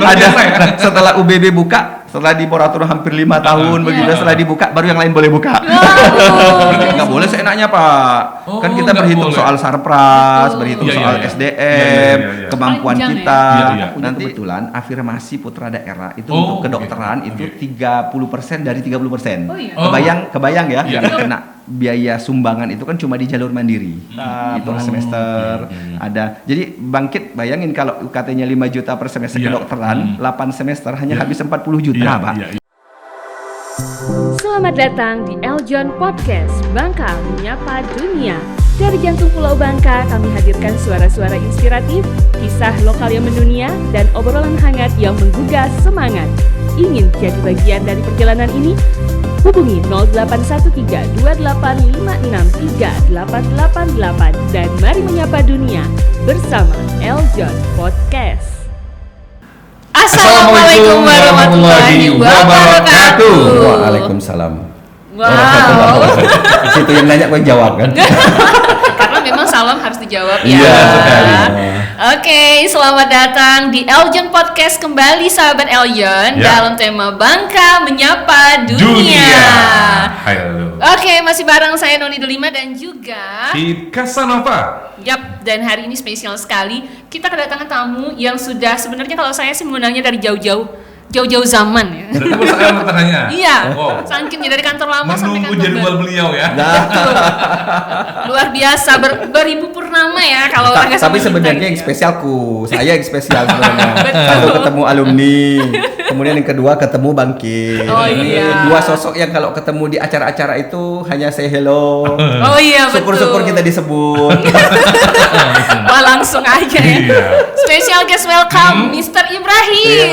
ada setelah UBB buka, setelah dimoratorium hampir 5 tahun begitu, setelah dibuka baru yang lain boleh buka. Nggak boleh seenaknya Pak. Kan kita berhitung soal sarpras, berhitung soal SDM, kemampuan kita. Nanti kebetulan afirmasi putra daerah itu untuk kedokteran itu 30% dari 30%. Kebayang ya, yang kena biaya sumbangan itu kan cuma di jalur mandiri. Itu semester ada. Jadi Bangkit bayangin kalau UKT-nya 5 juta per semester kedokteran, 8 semester hanya habis 40 juta, Pak. Selamat datang di Eljon Podcast, Bangka Menyapa Dunia. Dari jantung Pulau Bangka, kami hadirkan suara-suara inspiratif, kisah lokal yang mendunia, dan obrolan hangat yang menggugah semangat. Ingin jadi bagian dari perjalanan ini? Hubungi 0813-2856-3888 dan mari menyapa dunia bersama Eljon Podcast. Assalamualaikum warahmatullahi wabarakatuh. Waalaikumsalam. Wow. Situ yang nanya gue jawab kan? Karena memang salam harus dijawab ya. Iya, sekali. Oke, selamat datang di Eljon Podcast kembali sahabat Eljon dalam tema Bangka Menyapa Dunia. Halo. Oke, masih bareng saya Noni Delima dan juga Casanova. Yap, dan hari ini spesial sekali. Kita kedatangan tamu yang sudah sebenarnya kalau saya sih mengundangnya dari jauh-jauh zaman ya. Dan aku saya bertanya. Iya. Saking dari kantor lama sampai menunggu kantor jadwal beliau ya. Betul. Luar biasa beribu purnama ya kalau orang Tapi sebenarnya yang spesialku, saya yang spesial sebenarnya. Satu ketemu alumni, kemudian yang kedua ketemu Bangkit. Oh iya. Dua sosok yang kalau ketemu di acara-acara itu hanya say hello. Oh iya, betul. Syukur-syukur kita disebut. Wah, langsung aja ya. Iya. Special guest welcome Mr. Ibrahim.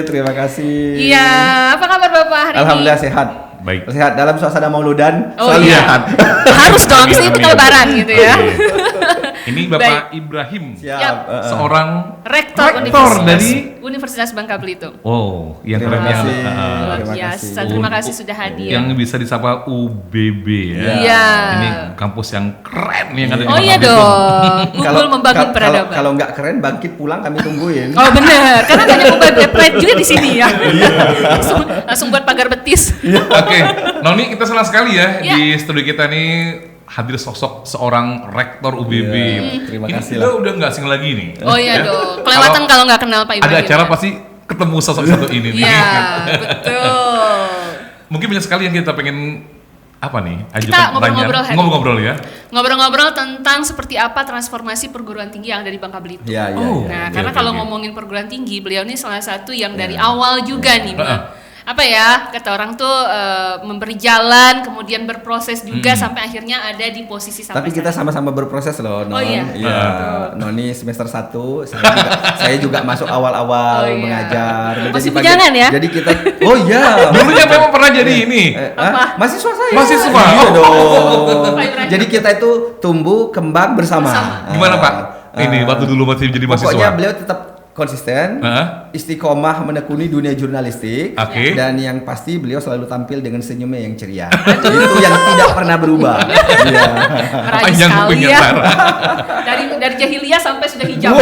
Terima kasih. Iya, apa kabar Bapak hari Alhamdulillah ini? sehat. Baik. Sehat dalam suasana Mauludan. Oh Selalu iya. sehat. Harus dong, habis itu kita lebaran gitu ya. Ini Bapak Ibrahim, Siap. seorang Rektor dari Universitas Bangka Belitung. yang Terima keren kasih. Luar Terima biasa. kasih. Terima kasih sudah hadir. yang bisa disapa UBB ya. Iya. Ini kampus yang keren yang ada di Oh Bangka iya Belitung. dong. Unggul membangun peradaban. Kalau nggak keren Bangkit pulang kami tungguin. Oh benar, karena banyak mobile pride juga di sini ya. langsung buat pagar betis. Oke, Noni kita senang sekali ya Iya. di studio kita nih hadir sosok seorang rektor UBB. Terima Ini kasih kita lah. udah nggak asing lagi nih. Oh iya Ya. dong. Kelewatan kalau nggak kenal Pak Ibrahim. Ada acara ya. pasti ketemu sosok satu ini nih. Iya, betul. Mungkin banyak sekali yang kita pengen apa nih? Kita ngobrol-ngobrol hari ini. Ngobrol ya. Ngobrol-ngobrol tentang seperti apa transformasi perguruan tinggi yang ada di Bangka Belitung. Iya, iya. Oh. Nah, Oke, karena oke, kalau oke. ngomongin perguruan tinggi, beliau ini salah satu yang dari awal juga nih, apa ya, kata orang tuh memberi jalan, kemudian berproses juga sampai akhirnya ada di posisi sampai Tapi kita sekarang. sama-sama berproses loh, Non. Oh iya. Noni semester 1, saya juga masuk awal-awal Oh iya. mengajar. Masih Jadi bujangan ya? Jadi kita, oh iya. Dulunya memang pernah jadi ini. Mahasiswa saya. Mahasiswa? Iya Oh. dong. Pak Ibrahim. Jadi kita itu tumbuh kembang bersama. Gimana Pak? Ini waktu dulu masih jadi mahasiswa. Pokoknya beliau tetap konsisten, Heeh. istiqomah menekuni dunia jurnalistik, Oke. dan yang pasti beliau selalu tampil dengan senyumnya yang ceria. Itu yang tidak pernah berubah. Iya. Merayu Panjang sekali kupingnya, ya. Sarah. dari jahiliyah sampai sudah hijab.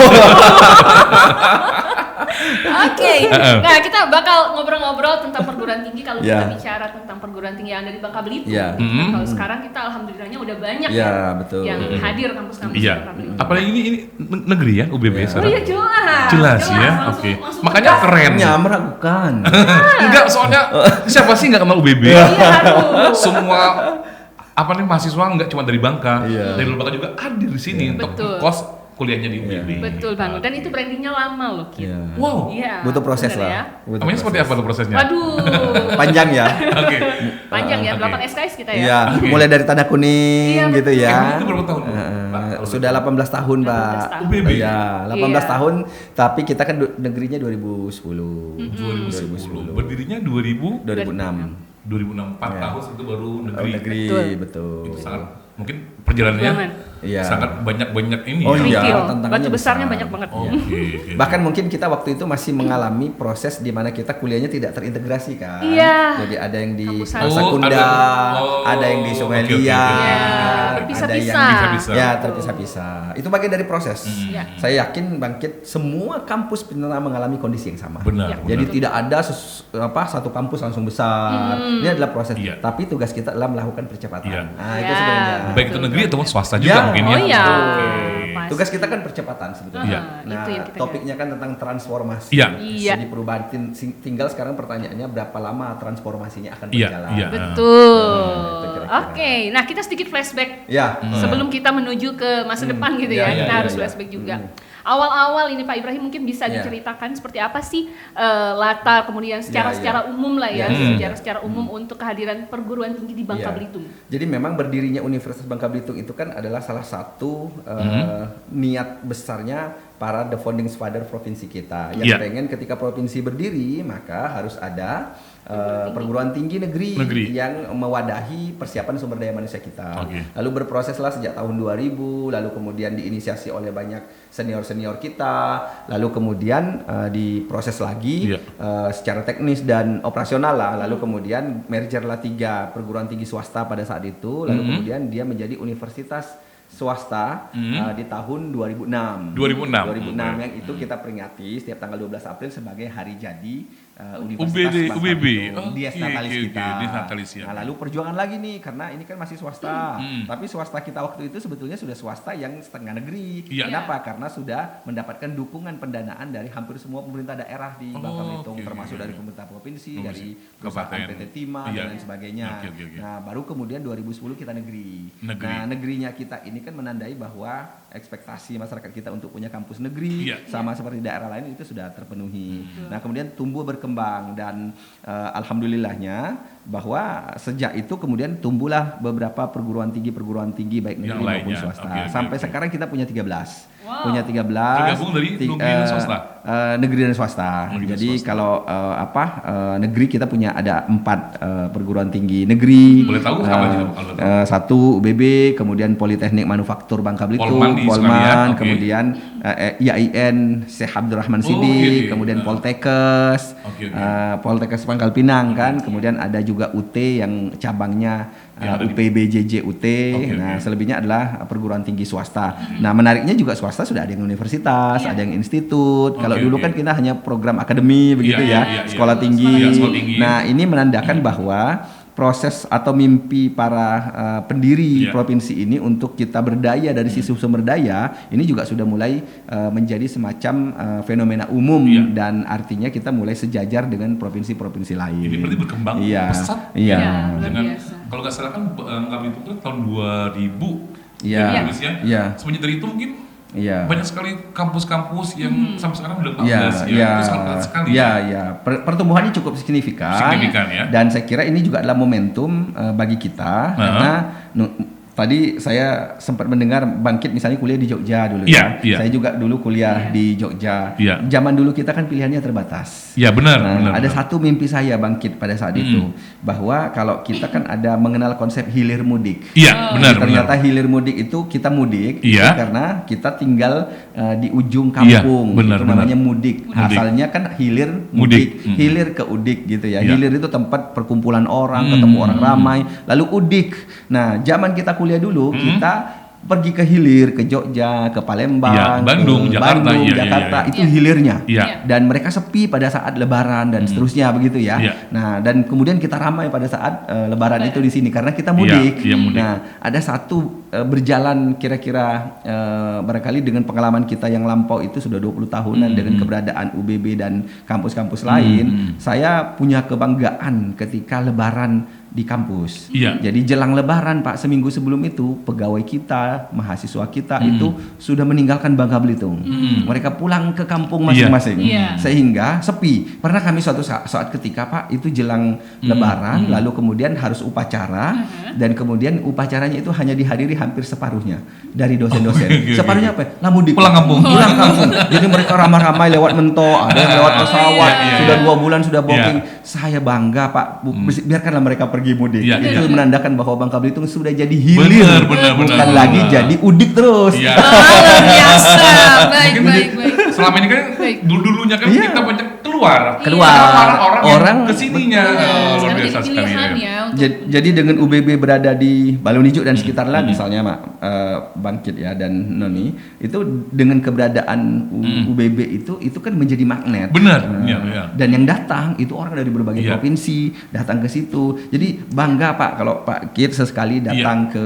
Oke. Nah, kita bakal ngobrol-ngobrol tentang perguruan tinggi kalau kita bicara tentang perguruan tinggi yang ada di Bangka Belitung. Iya. Nah, kalau sekarang kita alhamdulillahnya udah banyak Iya, betul. yang hadir kampus-kampus Iya. Bangka Belitung. Apalagi ini negeri ya UBB Oh Sarah. iya, jelas. Jelas ya. Langsung- Oke. langsung Makanya tegas. keren. Ya, meragukan. Enggak, soalnya siapa sih nggak kenal UBB? Iya, aduh. Semua apa nih mahasiswa nggak cuma dari Bangka, Iya. dari luar Bangka juga hadir di sini untuk Betul. kos kuliahnya di UBB. Betul banget. Dan itu brandingnya lama loh, Kit. Iya. Wow. Iya. Butuh proses bener lah. ya. Butuh Namanya seperti proses. apa tuh prosesnya? Waduh. Panjang ya. Oke. Panjang ya, Oke. 8 SKS kita ya. Iya, Oke. mulai dari tanda kuning Iya, gitu ya. Itu berapa tahun? Pak? Sudah 18 tahun, 18 Pak. tahun. UBB? Iya, 18 Iya. tahun, tapi kita kan negerinya 2010. 2010. Berdirinya 2006. 2006. 4 tahun itu baru Oh, negeri. negeri, Betul. betul. Itu sangat mungkin perjalanannya Perjuangan. Iya. sangat banyak ini. Oh ya. iya, Kerikil. tantangannya Batu besarnya besar. banyak banget. Oke. Bahkan mungkin kita waktu itu masih mengalami proses di mana kita kuliahnya tidak terintegrasi kan. Iya. Jadi ada yang di Kampus Sakunda, Oh, ada yang di Sungai oke, oke, Liat, oke. Iya, ada terpisah-pisah. yang Bisa-bisa. ya terpisah-pisah. Itu bagian dari proses. Iya. Saya yakin Bangkit semua kampus pernah mengalami kondisi yang sama. Benar. Ya. benar. Jadi tidak ada satu kampus langsung besar. Ini adalah proses. Iya. Tapi tugas kita adalah melakukan percepatan. Iya. Nah, itu Ya. sebenarnya. baik itu negeri ataupun swasta juga Ya. mungkin Oh ya. iya. Oke. Pasti. Tugas kita kan percepatan sebetulnya. Iya. Nah, Itu yang kita topiknya kan tentang transformasi. Iya. Iya. Jadi perubahan tinggal sekarang pertanyaannya berapa lama transformasinya akan Iya, berjalan. iya. Betul. itu kira-kira. Oke, nah kita sedikit flashback Ya. sebelum kita menuju ke masa depan gitu ya. Iya, Kita iya, harus iya. flashback juga. Awal-awal ini Pak Ibrahim mungkin bisa Iya. diceritakan seperti apa sih latar kemudian Iya, secara iya. umum lah ya, Iya. secara umum untuk kehadiran perguruan tinggi di Bangka Iya. Belitung. Jadi memang berdirinya Universitas Bangka Belitung itu kan adalah salah satu niat besarnya para the founding father provinsi kita yang Iya. pengen ketika provinsi berdiri maka harus ada perguruan tinggi negeri yang mewadahi persiapan sumber daya manusia kita. Oke. Lalu berproseslah sejak tahun 2000, lalu kemudian diinisiasi oleh banyak senior-senior kita, lalu kemudian diproses lagi Iya. secara teknis dan operasional lah, lalu kemudian mergerlah 3 perguruan tinggi swasta pada saat itu, lalu kemudian dia menjadi universitas swasta di tahun 2006. 2006. Yang itu kita peringati setiap tanggal 12 April sebagai hari jadi Universitas Bangka UBB. Belitung, Dies Oke, Natalis oke, kita. oke, Dies Natalis ya. Nah, lalu perjuangan lagi nih karena ini kan masih swasta. Tapi swasta kita waktu itu sebetulnya sudah swasta yang setengah negeri. Iya. Kenapa? Karena sudah mendapatkan dukungan pendanaan dari hampir semua pemerintah daerah di Bangka Belitung, oke, termasuk oke. dari pemerintah provinsi, Provinsi, dari perusahaan kabupaten. PT Timah Iya. dan lain sebagainya. Oke, oke, oke. Nah, baru kemudian 2010 kita negeri. Negeri. Nah, negerinya kita ini kan menandai bahwa ekspektasi masyarakat kita untuk punya kampus negeri Iya. sama seperti daerah lain itu sudah terpenuhi. Nah, kemudian tumbuh berkembang dan alhamdulillahnya bahwa sejak itu kemudian tumbuhlah beberapa perguruan tinggi baik negeri Yang maupun lainnya. swasta. Oke, oke, Sampai oke. sekarang kita punya 13. Wow. Punya 13 Tergabung dari negeri dan swasta? Negeri dan swasta. Negeri dan Jadi swasta. kalau negeri kita punya ada 4 perguruan tinggi negeri. Boleh tahu apa aja, kalau tahu? Satu UBB, kemudian Politeknik Manufaktur Bangka Belitung, Polman di sekalian, Polman, oke. kemudian IAIN Syekh Abdurrahman Oh, Siddiq, oke, oke. kemudian Nah. Poltekkes, Oke, oke. Poltekkes Pangkal Pinang kan, kemudian ada juga UT yang cabangnya Yang ada di- UPBJJ UT. Oke, Nah, oke. selebihnya adalah perguruan tinggi swasta. Nah, menariknya juga swasta sudah ada yang universitas, Iya. ada yang institut. Kalau Oke, dulu oke. kan kita hanya program akademi begitu Iya, ya, iya, iya. sekolah tinggi. Iya, sekolah tinggi. Nah, ini menandakan bahwa proses atau mimpi para pendiri Iya. provinsi ini untuk kita berdaya dari sisi sumber daya ini juga sudah mulai menjadi semacam fenomena umum Iya. dan artinya kita mulai sejajar dengan provinsi-provinsi lain. Ini berarti berkembang Iya. pesat. Iya. Iya, luar Dengan biasa. kalau nggak salah kan kami itu kan tahun 2000 Iya. ya, Indonesia. Iya. Semenjak dari itu mungkin Iya. banyak sekali kampus-kampus yang sampai sekarang udah 14 Ya, ya. ya, Itu sangat berat sekali. ya. Pertumbuhannya cukup signifikan. Signifikan, ya. Dan saya kira ini juga adalah momentum bagi kita karena tadi saya sempat mendengar Bangkit misalnya kuliah di Jogja dulu Iya, iya. Saya juga dulu kuliah di Jogja. Iya. Zaman dulu kita kan pilihannya terbatas. Ya benar, Nah, benar. ada benar. satu mimpi saya Bangkit pada saat itu bahwa kalau kita kan ada mengenal konsep hilir mudik. Iya, benar, Ternyata benar. hilir mudik itu kita mudik Iya. itu karena kita tinggal di ujung Iya, kampung. benar, Itu namanya benar. mudik. Mudik. Asalnya kan hilir Mudik. mudik, hilir ke udik gitu ya. Iya. Hilir itu tempat perkumpulan orang, ketemu orang ramai, lalu udik. Nah, zaman kita kuliah dulu kita pergi ke hilir, ke Jogja, ke Palembang, Iya, Bandung, ke Jakarta, Bandung, iya, iya, Jakarta, iya. itu Iya. hilirnya. Iya. Dan mereka sepi pada saat Lebaran dan seterusnya begitu ya. Iya. Nah, dan kemudian kita ramai pada saat Lebaran itu di sini karena kita mudik. Iya, mudik. Nah, ada satu berjalan kira-kira barangkali dengan pengalaman kita yang lampau itu sudah 20 tahunan dengan keberadaan UBB dan kampus-kampus lain, saya punya kebanggaan ketika Lebaran di kampus. Iya. Jadi jelang Lebaran Pak, seminggu sebelum itu pegawai kita, mahasiswa kita itu sudah meninggalkan Bangka Belitung. Mereka pulang ke kampung masing-masing, Iya. sehingga sepi. Pernah kami suatu saat ketika Pak itu jelang Lebaran, lalu kemudian harus upacara dan kemudian upacaranya itu hanya dihadiri hampir separuhnya dari dosen-dosen. Oke. Separuhnya apa? Lamudik. Pulang kampung. Pulang kampung. Jadi mereka ramai-ramai lewat mentok, ada yang lewat pesawat, Iya, iya, sudah iya. 2 bulan sudah booking. Iya. Saya bangga Pak, biarkanlah mereka pergi pergi mudik. Iya, Itu iya. menandakan bahwa Bangka Belitung sudah jadi hilir, Benar, bukan lagi jadi udik terus. Iya. Luar biasa. Baik, Mungkin baik, baik. selama ini kan Baik. dulunya kan Iya. kita banyak keluar. Keluar. Sekarang orang Orang kesininya luar Sekarang biasa jadi sekali. pilihan Ya. ya untuk Jadi dengan UBB berada di Balon Ijo dan sekitarnya misalnya Bangkit ya dan Noni itu dengan keberadaan UBB itu kan menjadi magnet. Benar, Nah, iya, iya. Dan yang datang itu orang dari berbagai Iya. provinsi datang ke situ. Jadi bangga Pak kalau Pak Kit sesekali datang ke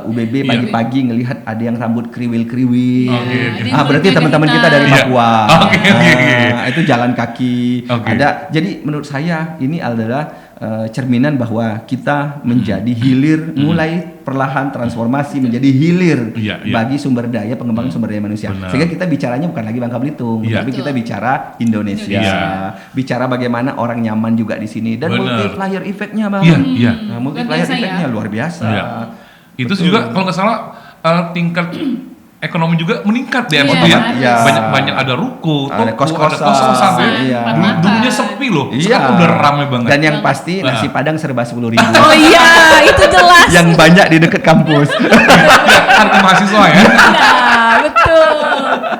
UBB Iya. pagi-pagi ngelihat ada yang rambut kriwil-kriwil. Oke, oke. Ada yang Berarti kulitnya teman-teman kita dari Iya. Papua. Oke, oke, oke. Itu jalan kaki. Oke. Ada. Jadi menurut saya ini adalah cerminan bahwa kita menjadi hilir, mulai perlahan transformasi menjadi hilir Iya, iya. bagi sumber daya pengembangan sumber daya manusia. Benar. Sehingga kita bicaranya bukan lagi Bangka Belitung, Iya. tapi kita bicara Indonesia. Iya. Bicara bagaimana orang nyaman juga di sini dan Benar. multiplier effect-nya Bang. Iya, iya. Nah, multiplier Luar biasa effect-nya ya. luar biasa. Iya. Itu Betul. juga kalau nggak salah tingkat ekonomi juga meningkat di Iya, MOT ya. iya. Banyak ada ruko, Ada toko, kos-kosan. kos-kosan ya. Iya. Dulunya sepi loh. Iya. Sekarang udah ramai banget. Dan yang pasti nasi Padang serba 10.000. Oh iya, itu jelas. Yang banyak di dekat kampus. Harga mahasiswa ya. Iya, betul.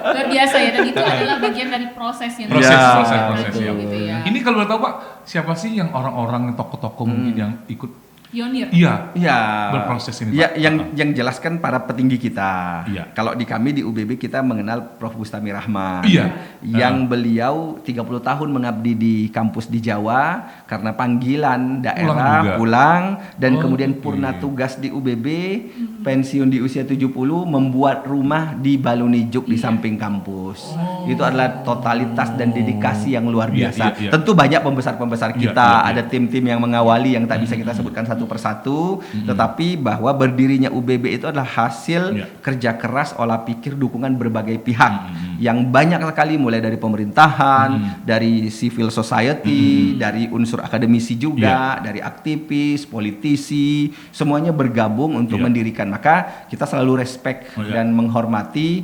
Luar biasa ya, dan itu adalah bagian dari proses yang Proses, Ya, proses betul. ya. gitu ya. Ini kalau boleh tahu Pak, siapa sih yang orang-orang toko-toko mungkin yang ikut? Pionir. Iya. Iya. Berproses ini, Ya, Pak. yang jelaskan para petinggi kita. Iya. Kalau di kami di UBB kita mengenal Prof. Bustami Rahman. Iya. Yang beliau 30 tahun mengabdi di kampus di Jawa karena panggilan daerah juga. pulang dan Oh, kemudian oke. purna tugas di UBB, pensiun di usia 70 membuat rumah di Balunijuk di samping kampus. Itu adalah totalitas dan dedikasi yang luar Iya, biasa. iya, iya. Tentu banyak pembesar-pembesar Iya, kita, iya, iya. ada tim-tim yang mengawali yang tak bisa kita sebutkan satu persatu, tetapi bahwa berdirinya UBB itu adalah hasil Iya. kerja keras, olah pikir, dukungan berbagai pihak yang banyak sekali, mulai dari pemerintahan, dari civil society, dari unsur akademisi juga, dari aktivis, politisi, semuanya bergabung untuk Iya. mendirikan. Maka kita selalu respect Oh, iya. dan menghormati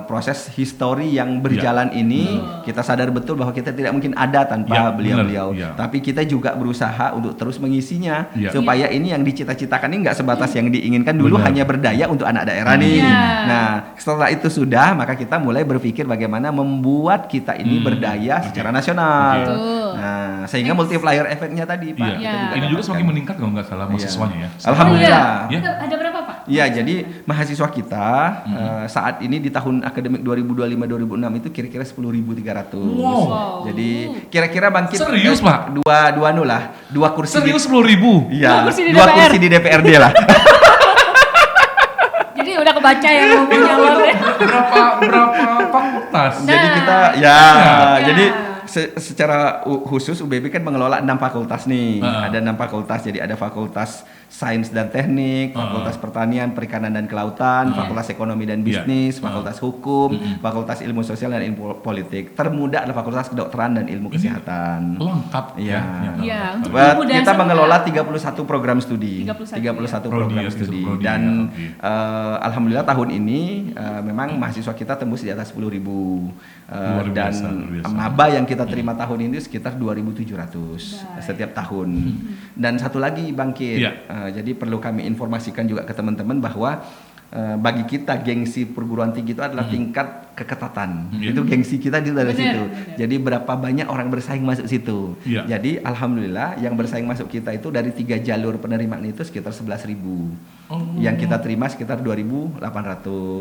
proses histori yang berjalan ini. Kita sadar betul bahwa kita tidak mungkin ada tanpa Iya, beliau-beliau. benar, iya. Tapi kita juga berusaha untuk terus mengisinya Iya. supaya ini yang dicita-citakan ini nggak sebatas yang diinginkan dulu Benar. hanya berdaya untuk anak daerah nih. Iya. Nah, setelah itu sudah, maka kita mulai berpikir bagaimana membuat kita ini berdaya secara nasional. Oke. Betul. Nah, sehingga multiplier efeknya tadi, Pak. Iya. kita Iya. Ini juga dapatkan. semakin meningkat kalau nggak salah mahasiswanya ya. Alhamdulillah. Oh, iya. Ada berapa, Pak? Iya, jadi mahasiswa kita saat ini di tahun akademik 2025-2026 itu kira-kira 10.300. Wow. Jadi kira-kira bangkit Serius, Pak? dua kursi. Serius 10.000? Iya, Dua kursi di dua DPR. kursi di DPRD lah. Jadi udah kebaca ya ngomongnya awalnya. Berapa fakultas? Nah. Jadi kita Ya. jadi secara khusus UBB kan mengelola 6 fakultas nih. Heeh. Ada 6 fakultas. Jadi ada Fakultas Sains dan Teknik, Fakultas Pertanian, Perikanan dan Kelautan, Fakultas Ekonomi dan Iya. Bisnis, Fakultas Hukum, Fakultas Ilmu Sosial dan Ilmu Politik. Termuda adalah Fakultas Kedokteran dan Ilmu Kesehatan. Lengkap. Iya. Iya, untuk But ilmu kita dasar mengelola enggak? 31 program studi. 31 program Prodi, studi. prodi, Dan oke. alhamdulillah tahun ini memang mahasiswa kita tembus di atas 10.000. Luar Dan biasa, luar biasa. maba yang kita terima tahun ini sekitar 2.700 setiap tahun. Dan satu lagi bangkit. Iya. Jadi perlu kami informasikan juga ke teman-teman bahwa bagi kita gengsi perguruan tinggi itu adalah tingkat keketatan. Iya. Itu gengsi kita di dari Benar, situ. benar. Jadi berapa banyak orang bersaing masuk situ. Iya. Jadi alhamdulillah yang bersaing masuk kita itu dari 3 jalur penerimaan itu sekitar 11.000. Oh. Yang kita terima sekitar 2.800,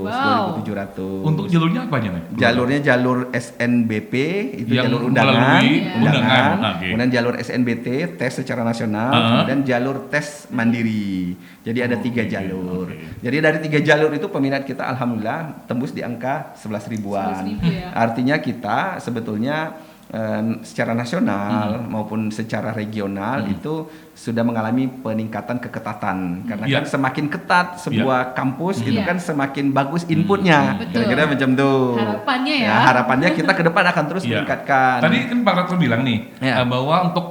Wow. 2.700. Untuk jalurnya apa aja nih? Jalurnya jalur SNBP itu Yang jalur undangan, melalui undangan, oke. kemudian jalur SNBT tes secara nasional, kemudian jalur tes mandiri. Jadi ada 3 oke, jalur. oke. Jadi dari 3 jalur itu peminat kita alhamdulillah tembus di angka 11.000-an. 11.000 ya. Artinya kita sebetulnya secara nasional maupun secara regional itu sudah mengalami peningkatan keketatan karena Iya. kan semakin ketat sebuah kampus itu Iya. kan semakin bagus inputnya. Betul. Kira-kira macam tuh. Harapannya ya. Harapannya kita ke depan akan terus Iya. meningkatkan. Tadi kan Pak Rektor bilang nih Ya. bahwa untuk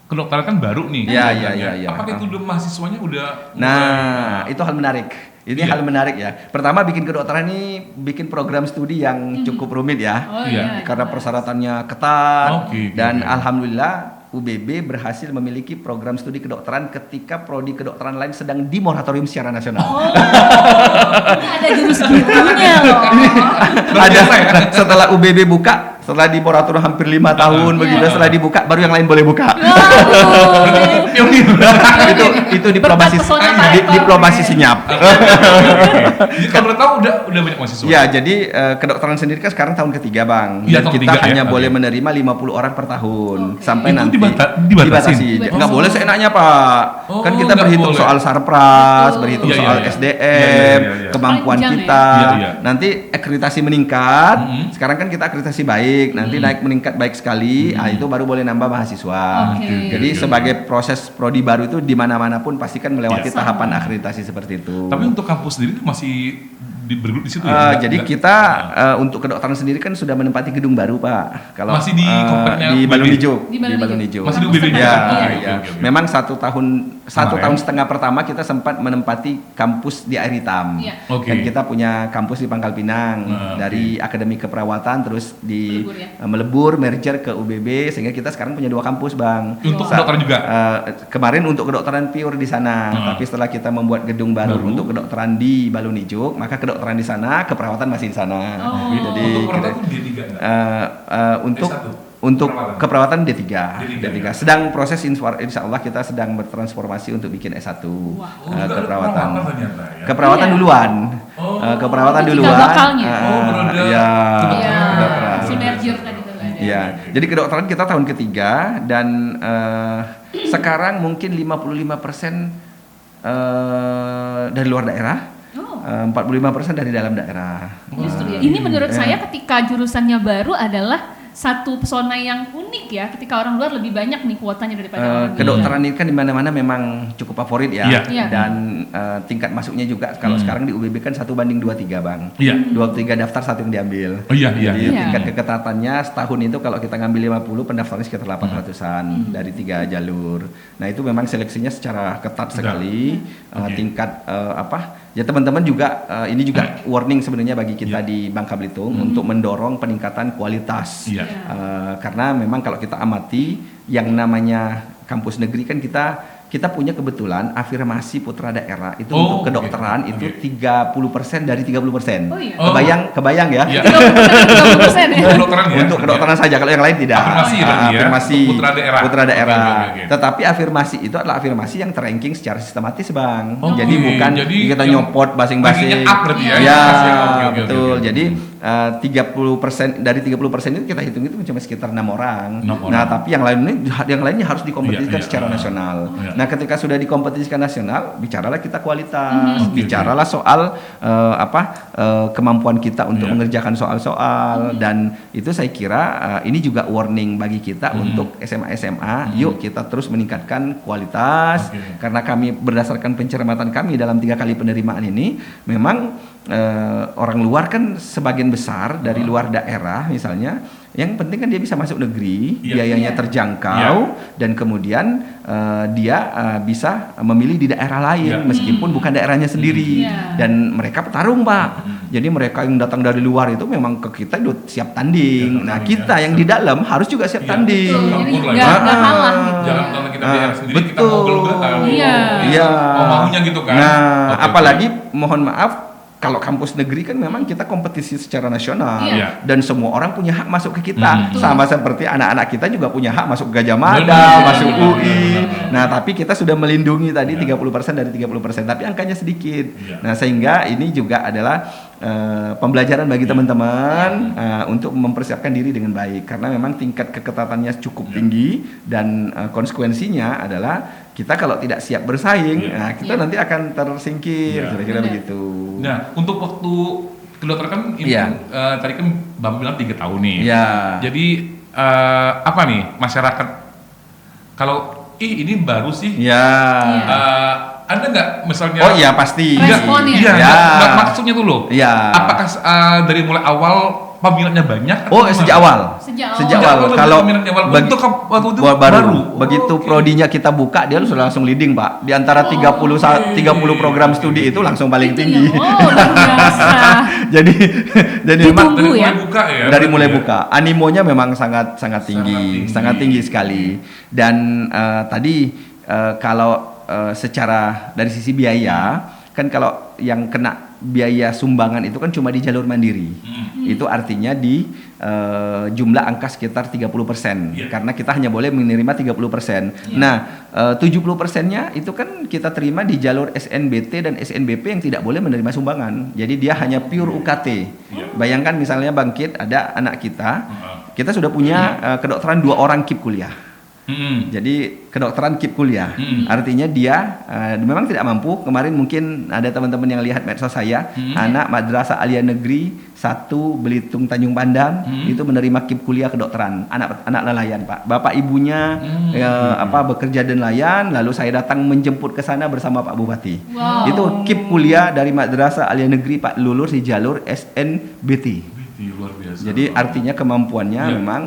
kedokteran kan baru nih. Iya, programnya. iya, iya. Apakah itu udah mahasiswanya udah? Nah, itu hal menarik. Ini Iya. hal menarik ya. Pertama bikin kedokteran ini bikin program studi yang cukup rumit ya. Oh Iya. iya. Karena persyaratannya ketat Oke, dan oke. alhamdulillah UBB berhasil memiliki program studi kedokteran ketika prodi kedokteran lain sedang di moratorium secara nasional. Ini ada jurus gitunya loh. Ada setelah UBB buka, setelah di moratorium hampir 5 tahun begitu, setelah dibuka baru yang lain boleh buka. itu diplomasi Berkat pesona Pak Eko. diplomasi senyap. Kalau boleh tahu udah banyak mahasiswa. Ya, jadi kedokteran sendiri kan sekarang tahun ketiga, Bang. Iya, Dan tahun kita ketiga, hanya ya. boleh Oke. menerima 50 orang per tahun. Sampai Itu nanti dibatasi? Nggak boleh seenaknya, Pak. Oh, Kan kita nggak berhitung boleh. soal sarpras, Betul. berhitung Iya, soal iya, iya. SDM, Iya. kemampuan Panjang kita. ya? Iya, iya. Nanti akreditasi meningkat. Mm-hmm. Sekarang kan kita akreditasi baik, nanti naik meningkat baik sekali. Itu baru boleh nambah mahasiswa. Oke. Jadi sebagai proses prodi baru itu di mana-mana pun pasti kan melewati Iya. tahapan akreditasi seperti itu. Tapi untuk kampus sendiri masih bergelut di situ ya? Jadi Nggak- kita untuk kedokteran sendiri kan sudah menempati gedung baru, Pak. Kalau Masih di kompleknya di UBB? Balon Hijau, Di Balon Hijau. Masih di UBB Ya, juga? Oke, ya. oke, oke. Memang satu Kemarin. tahun setengah pertama kita sempat menempati kampus di Air Hitam. Iya. Oke. Dan kita punya kampus di Pangkal Pinang Nah, dari Akademi Keperawatan terus di Melebur, ya? melebur merger ke UBB sehingga kita sekarang punya 2 kampus, Bang. Untuk Sa- kedokteran juga? Kemarin untuk kedokteran pure di sana, Nah. tapi setelah kita membuat gedung baru Baru. untuk kedokteran di Balon Hijau, maka kedokteran di sana, keperawatan masih di sana. Oh. Jadi untuk kita- kedokteran D3 nggak? untuk D1? untuk Keperawatan. keperawatan D3. D3. Sedang proses insya Allah kita sedang bertransformasi untuk bikin S1 Oh, juga ada keperawatan. ternyata ya? Keperawatan Iya. duluan. Oh. Keperawatan Cikal duluan. bakalnya. Oh, beroda. Ya, Iya. kedokteran. Sinergi tadi tuh kan. Iya, jadi kedokteran kita tahun ketiga dan sekarang mungkin 55% dari luar daerah, Oh. 45% dari dalam daerah. Justru ya. Ini menurut Ya. saya ketika jurusannya baru adalah satu pesona yang unik ya. Ketika orang luar lebih banyak nih kuotanya daripada orang Kedokteran ini kan di mana-mana memang cukup favorit ya. Iya. Iya. Dan tingkat masuknya juga kalau sekarang di UBB kan 1:23, Bang. Iya. 23 daftar, 1 yang diambil. Oh, iya, iya. Jadi Iya. tingkat keketatannya setahun itu kalau kita ngambil 50 pendaftarnya sekitar 800-an dari 3 jalur. Nah, itu memang seleksinya secara ketat sekali. Oke. Tingkat ya teman-teman juga ini juga warning sebenarnya bagi kita di Bangka Belitung untuk mendorong peningkatan kualitas. Iya. Karena memang kalau kita amati yang namanya kampus negeri kan kita punya kebetulan afirmasi putra daerah itu Oh, untuk oke. kedokteran itu Oke. 30% dari 30%. Oh, iya. Kebayang ya? Iya. 30% ya. Kedokteran ya? Untuk kedokteran saja, kalau yang lain tidak. Afirmasi berarti ya? Afirmasi Untuk putra daerah. putra daerah. Oke, oke, oke. Tetapi afirmasi itu adalah afirmasi yang terranking secara sistematis, Bang. Oke, Jadi bukan jadi kita yang nyopot basing-basing. rankingnya up berarti ya? Ya, Oke, oke, betul. oke. Jadi 30% dari 30% itu kita hitung itu cuma sekitar 6 orang. 6 Nah, orang. tapi yang lainnya harus dikompetisikan Iya, iya. secara nasional. Iya. Nah, ketika sudah dikompetisikan nasional, bicaralah kita kualitas, bicaralah soal kemampuan kita untuk Iya. mengerjakan soal-soal dan itu saya kira ini juga warning bagi kita untuk SMA. Yuk kita terus meningkatkan kualitas Oke. karena kami berdasarkan pencermatan kami dalam 3 kali penerimaan ini memang orang luar kan sebagian besar dari luar daerah misalnya yang penting kan dia bisa masuk negeri, Iya. biayanya Iya. terjangkau dan kemudian dia bisa memilih di daerah lain Iya. meskipun bukan daerahnya sendiri Iya. dan mereka petarung, Pak. Jadi mereka yang datang dari luar itu memang ke kita udah siap tanding. Iya, Nah, iya. kita yang di dalam harus juga siap Iya. tanding. Betul, jadi Campur lah nggak ya. kalah gitu. Jangan karena kita daerah sendiri kita betul. mau gelut-gelutan. Iya. Iya. Oh, maunya gitu kan. Nah, Oke, apalagi mohon maaf kalau kampus negeri kan memang kita kompetisi secara nasional Iya. dan semua orang punya hak masuk ke kita. Betul. Sama seperti anak-anak kita juga punya hak masuk ke Gajah Benar, Mada, masuk benar, UI. benar. Nah, tapi kita sudah melindungi tadi Iya. 30% dari 30%, tapi angkanya sedikit. Iya. Nah, sehingga ini juga adalah pembelajaran bagi teman-teman untuk mempersiapkan diri dengan baik karena memang tingkat keketatannya cukup tinggi dan konsekuensinya adalah kita kalau tidak siap bersaing, nah kita Iya. nanti akan tersingkir, Iya. kira-kira Benar. begitu. Nah, untuk waktu kedokteran kan ini Iya. kan, tadi kan Bapak bilang 3 tahun nih. Iya. Jadi apa nih masyarakat kalau ini baru sih Ya. Iya. ada nggak misalnya Oh iya pasti. Responnya. Iya, Ya. maksudnya tuh loh. Iya. Apakah dari mulai awal peminatnya banyak? Oh, atau sejak gimana? awal. Sejak awal. Kalau Peminatnya awal. bagi- Untuk waktu itu baru. Begitu Oke. prodinya kita buka, dia sudah langsung leading, Pak. Di antara 30 program studi itu langsung paling tinggi. Oh, luar biasa. jadi memang Ditunggu Dari ya. mulai buka ya? dari mulai berarti ya? buka, animonya memang sangat tinggi, sangat tinggi sekali. Dan tadi kalau secara dari sisi biaya, kan kalau yang kena biaya sumbangan itu kan cuma di jalur mandiri. Itu artinya di jumlah angka sekitar 30%, Iya. karena kita hanya boleh menerima 30%. Nah, 70%-nya itu kan kita terima di jalur SNBT dan SNBP yang tidak boleh menerima sumbangan. Jadi dia hanya pure UKT. Bayangkan misalnya Bangkit ada anak kita sudah punya kedokteran 2 orang KIP kuliah. Jadi kedokteran KIP kuliah, artinya dia memang tidak mampu. Kemarin mungkin ada teman-teman yang lihat medsos saya, anak Madrasah Alia Negeri 1 Belitung Tanjung Pandan itu menerima KIP kuliah kedokteran, anak nelayan, Pak. Bapak ibunya bekerja di nelayan, lalu saya datang menjemput ke sana bersama Pak Bupati. Wow. Itu KIP kuliah dari Madrasah Alia Negeri, Pak, lulus di jalur SNBT. Luar biasa. Jadi artinya kemampuannya Iya. memang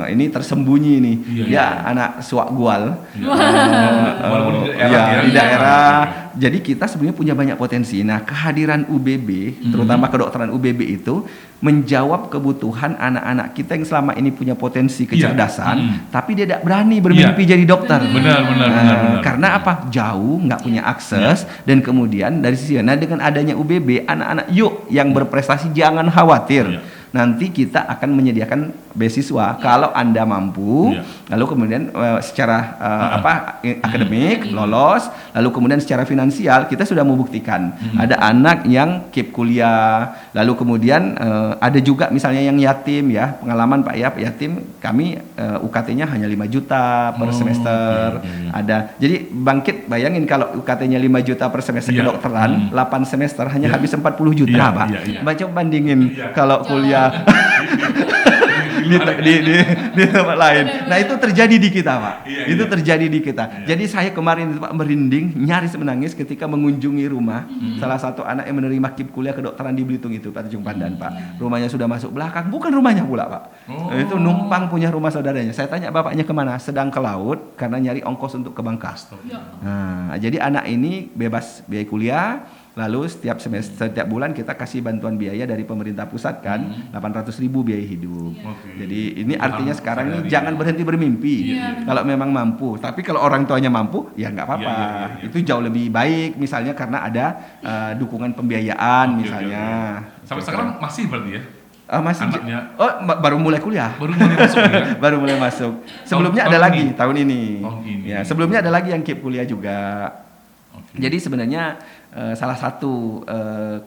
ini tersembunyi nih. Iya, Dia anak suak gual. Walaupun di daerah Ya, ya. di daerah. Iya. Jadi kita sebenarnya punya banyak potensi. Nah, kehadiran UBB, terutama kedokteran UBB itu menjawab kebutuhan anak-anak kita yang selama ini punya potensi kecerdasan, tapi dia tidak berani bermimpi jadi dokter. Benar. Karena apa? Jauh, nggak punya akses, dan kemudian dari sisi, nah dengan adanya UBB, anak-anak yuk yang berprestasi jangan khawatir. Iya. Nanti kita akan menyediakan beasiswa kalau Anda mampu, lalu kemudian secara akademik lolos, lalu kemudian secara finansial kita sudah membuktikan ada anak yang keep kuliah, lalu kemudian ada juga misalnya yang yatim ya, pengalaman Pak ya, yatim kami UKT-nya hanya 5 juta per semester. Ada. Jadi Bangkit bayangin kalau UKT-nya 5 juta per semester kedokteran, 8 semester hanya habis 40 juta, Pak. Coba bandingin kalau kuliah di tempat lain. Nah, itu terjadi di kita, Pak. Itu terjadi di kita. Jadi saya kemarin itu Pak merinding, nyaris menangis ketika mengunjungi rumah salah satu anak yang menerima KIP kuliah kedokteran di Belitung itu, Pak Tanjung Pandan, Pak. Rumahnya sudah masuk belakang, bukan rumahnya pula, Pak. Itu numpang punya rumah saudaranya. Saya tanya bapaknya kemana? Sedang ke laut karena nyari ongkos untuk ke Bangkas. Nah, jadi anak ini bebas biaya kuliah. Lalu setiap semester, setiap bulan kita kasih bantuan biaya dari pemerintah pusat kan, 800.000 biaya hidup. Jadi ini artinya sekarang ini jangan berhenti bermimpi. Kalau memang mampu, tapi kalau orang tuanya mampu, ya nggak apa-apa. Itu jauh lebih baik, misalnya karena ada dukungan pembiayaan misalnya. Sampai sekarang masih berarti ya? Masih. Anaknya. Baru mulai kuliah. Baru mulai masuk ya? Baru mulai masuk. Sebelumnya Tahun ada lagi ini? tahun ini. Tahun ini. Ya, sebelumnya ada lagi yang keep kuliah juga. Jadi sebenarnya salah satu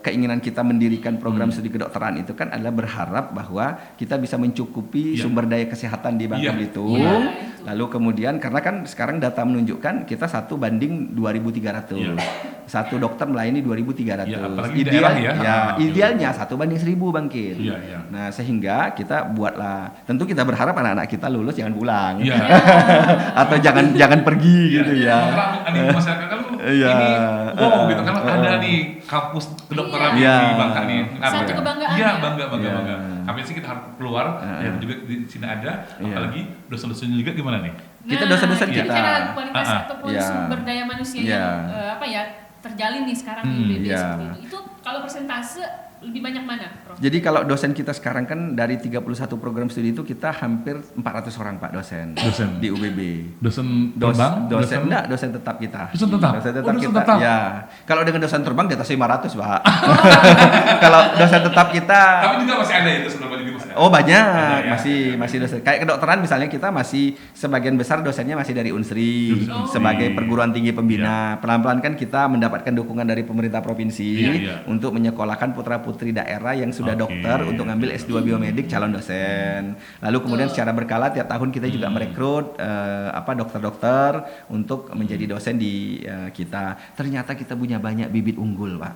keinginan kita mendirikan program studi kedokteran itu kan adalah berharap bahwa kita bisa mencukupi sumber daya kesehatan di Bangka Belitung. Lalu kemudian karena kan sekarang data menunjukkan kita 1:2.300. Satu dokter melayani 2.300. Apalagi daerah ya. Idealnya 1:1.000 Bangkit. Nah, sehingga kita buatlah, tentu kita berharap anak-anak kita lulus jangan pulang. Atau jangan pergi gitu ya. Karena masyarakat kan ini gitu kan ada nih kampus kedokteran di Bangka nih. Satu kebanggaan. Iya, ya? bangga. Tapi sih kita harus keluar dan juga di sini ada, apalagi dosen-dosennya juga gimana nih? Kita dosen-dosen kita. Cara kualitas ataupun sumber daya manusia yang terjalin nih sekarang di UBB seperti itu. Itu kalau persentase lebih banyak mana, Prof? Jadi kalau dosen kita sekarang kan dari 31 program studi itu kita hampir 400 orang Pak dosen. di UBB. Dosen terbang? Dosen tetap kita. Dosen tetap? Dosen tetap Dosen kita. tetap? Ya. Kalau dengan dosen terbang di atas 500, Pak. Kalau dosen tetap kita Tapi juga masih ada ya dosen terbang juga masih ada? Oh banyak, Ada, ya? masih dosen. Kayak kedokteran misalnya kita masih sebagian besar dosennya masih dari Unsri sebagai perguruan tinggi pembina. Pelan-pelan kan kita mendapatkan dukungan dari pemerintah provinsi untuk menyekolahkan putra-putri daerah yang sudah dokter untuk ngambil S2 biomedik calon dosen. Lalu kemudian secara berkala tiap tahun kita juga merekrut dokter-dokter untuk menjadi dosen di kita. Ternyata kita punya banyak bibit unggul, Pak.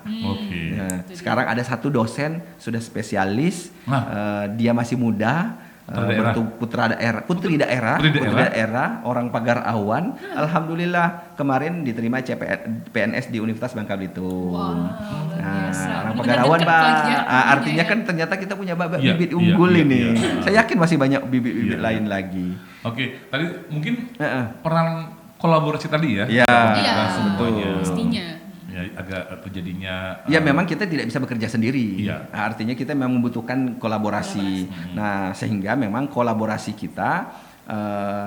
Sekarang ada satu dosen sudah spesialis, dia masih muda, putri daerah, orang Pagar Awan. Alhamdulillah kemarin diterima PNS di Universitas Bangka Belitung. Orang Pagar Awan, Pak. Artinya kan ternyata kita punya bibit unggul ini. Saya yakin masih banyak bibit-bibit lain lagi. Oke, tadi mungkin peran kolaborasi tadi ya. Iya, betul. Pastinya. Ya, agak terjadinya. Ya memang kita tidak bisa bekerja sendiri. Iya. Artinya kita memang membutuhkan kolaborasi. Nah sehingga memang kolaborasi kita.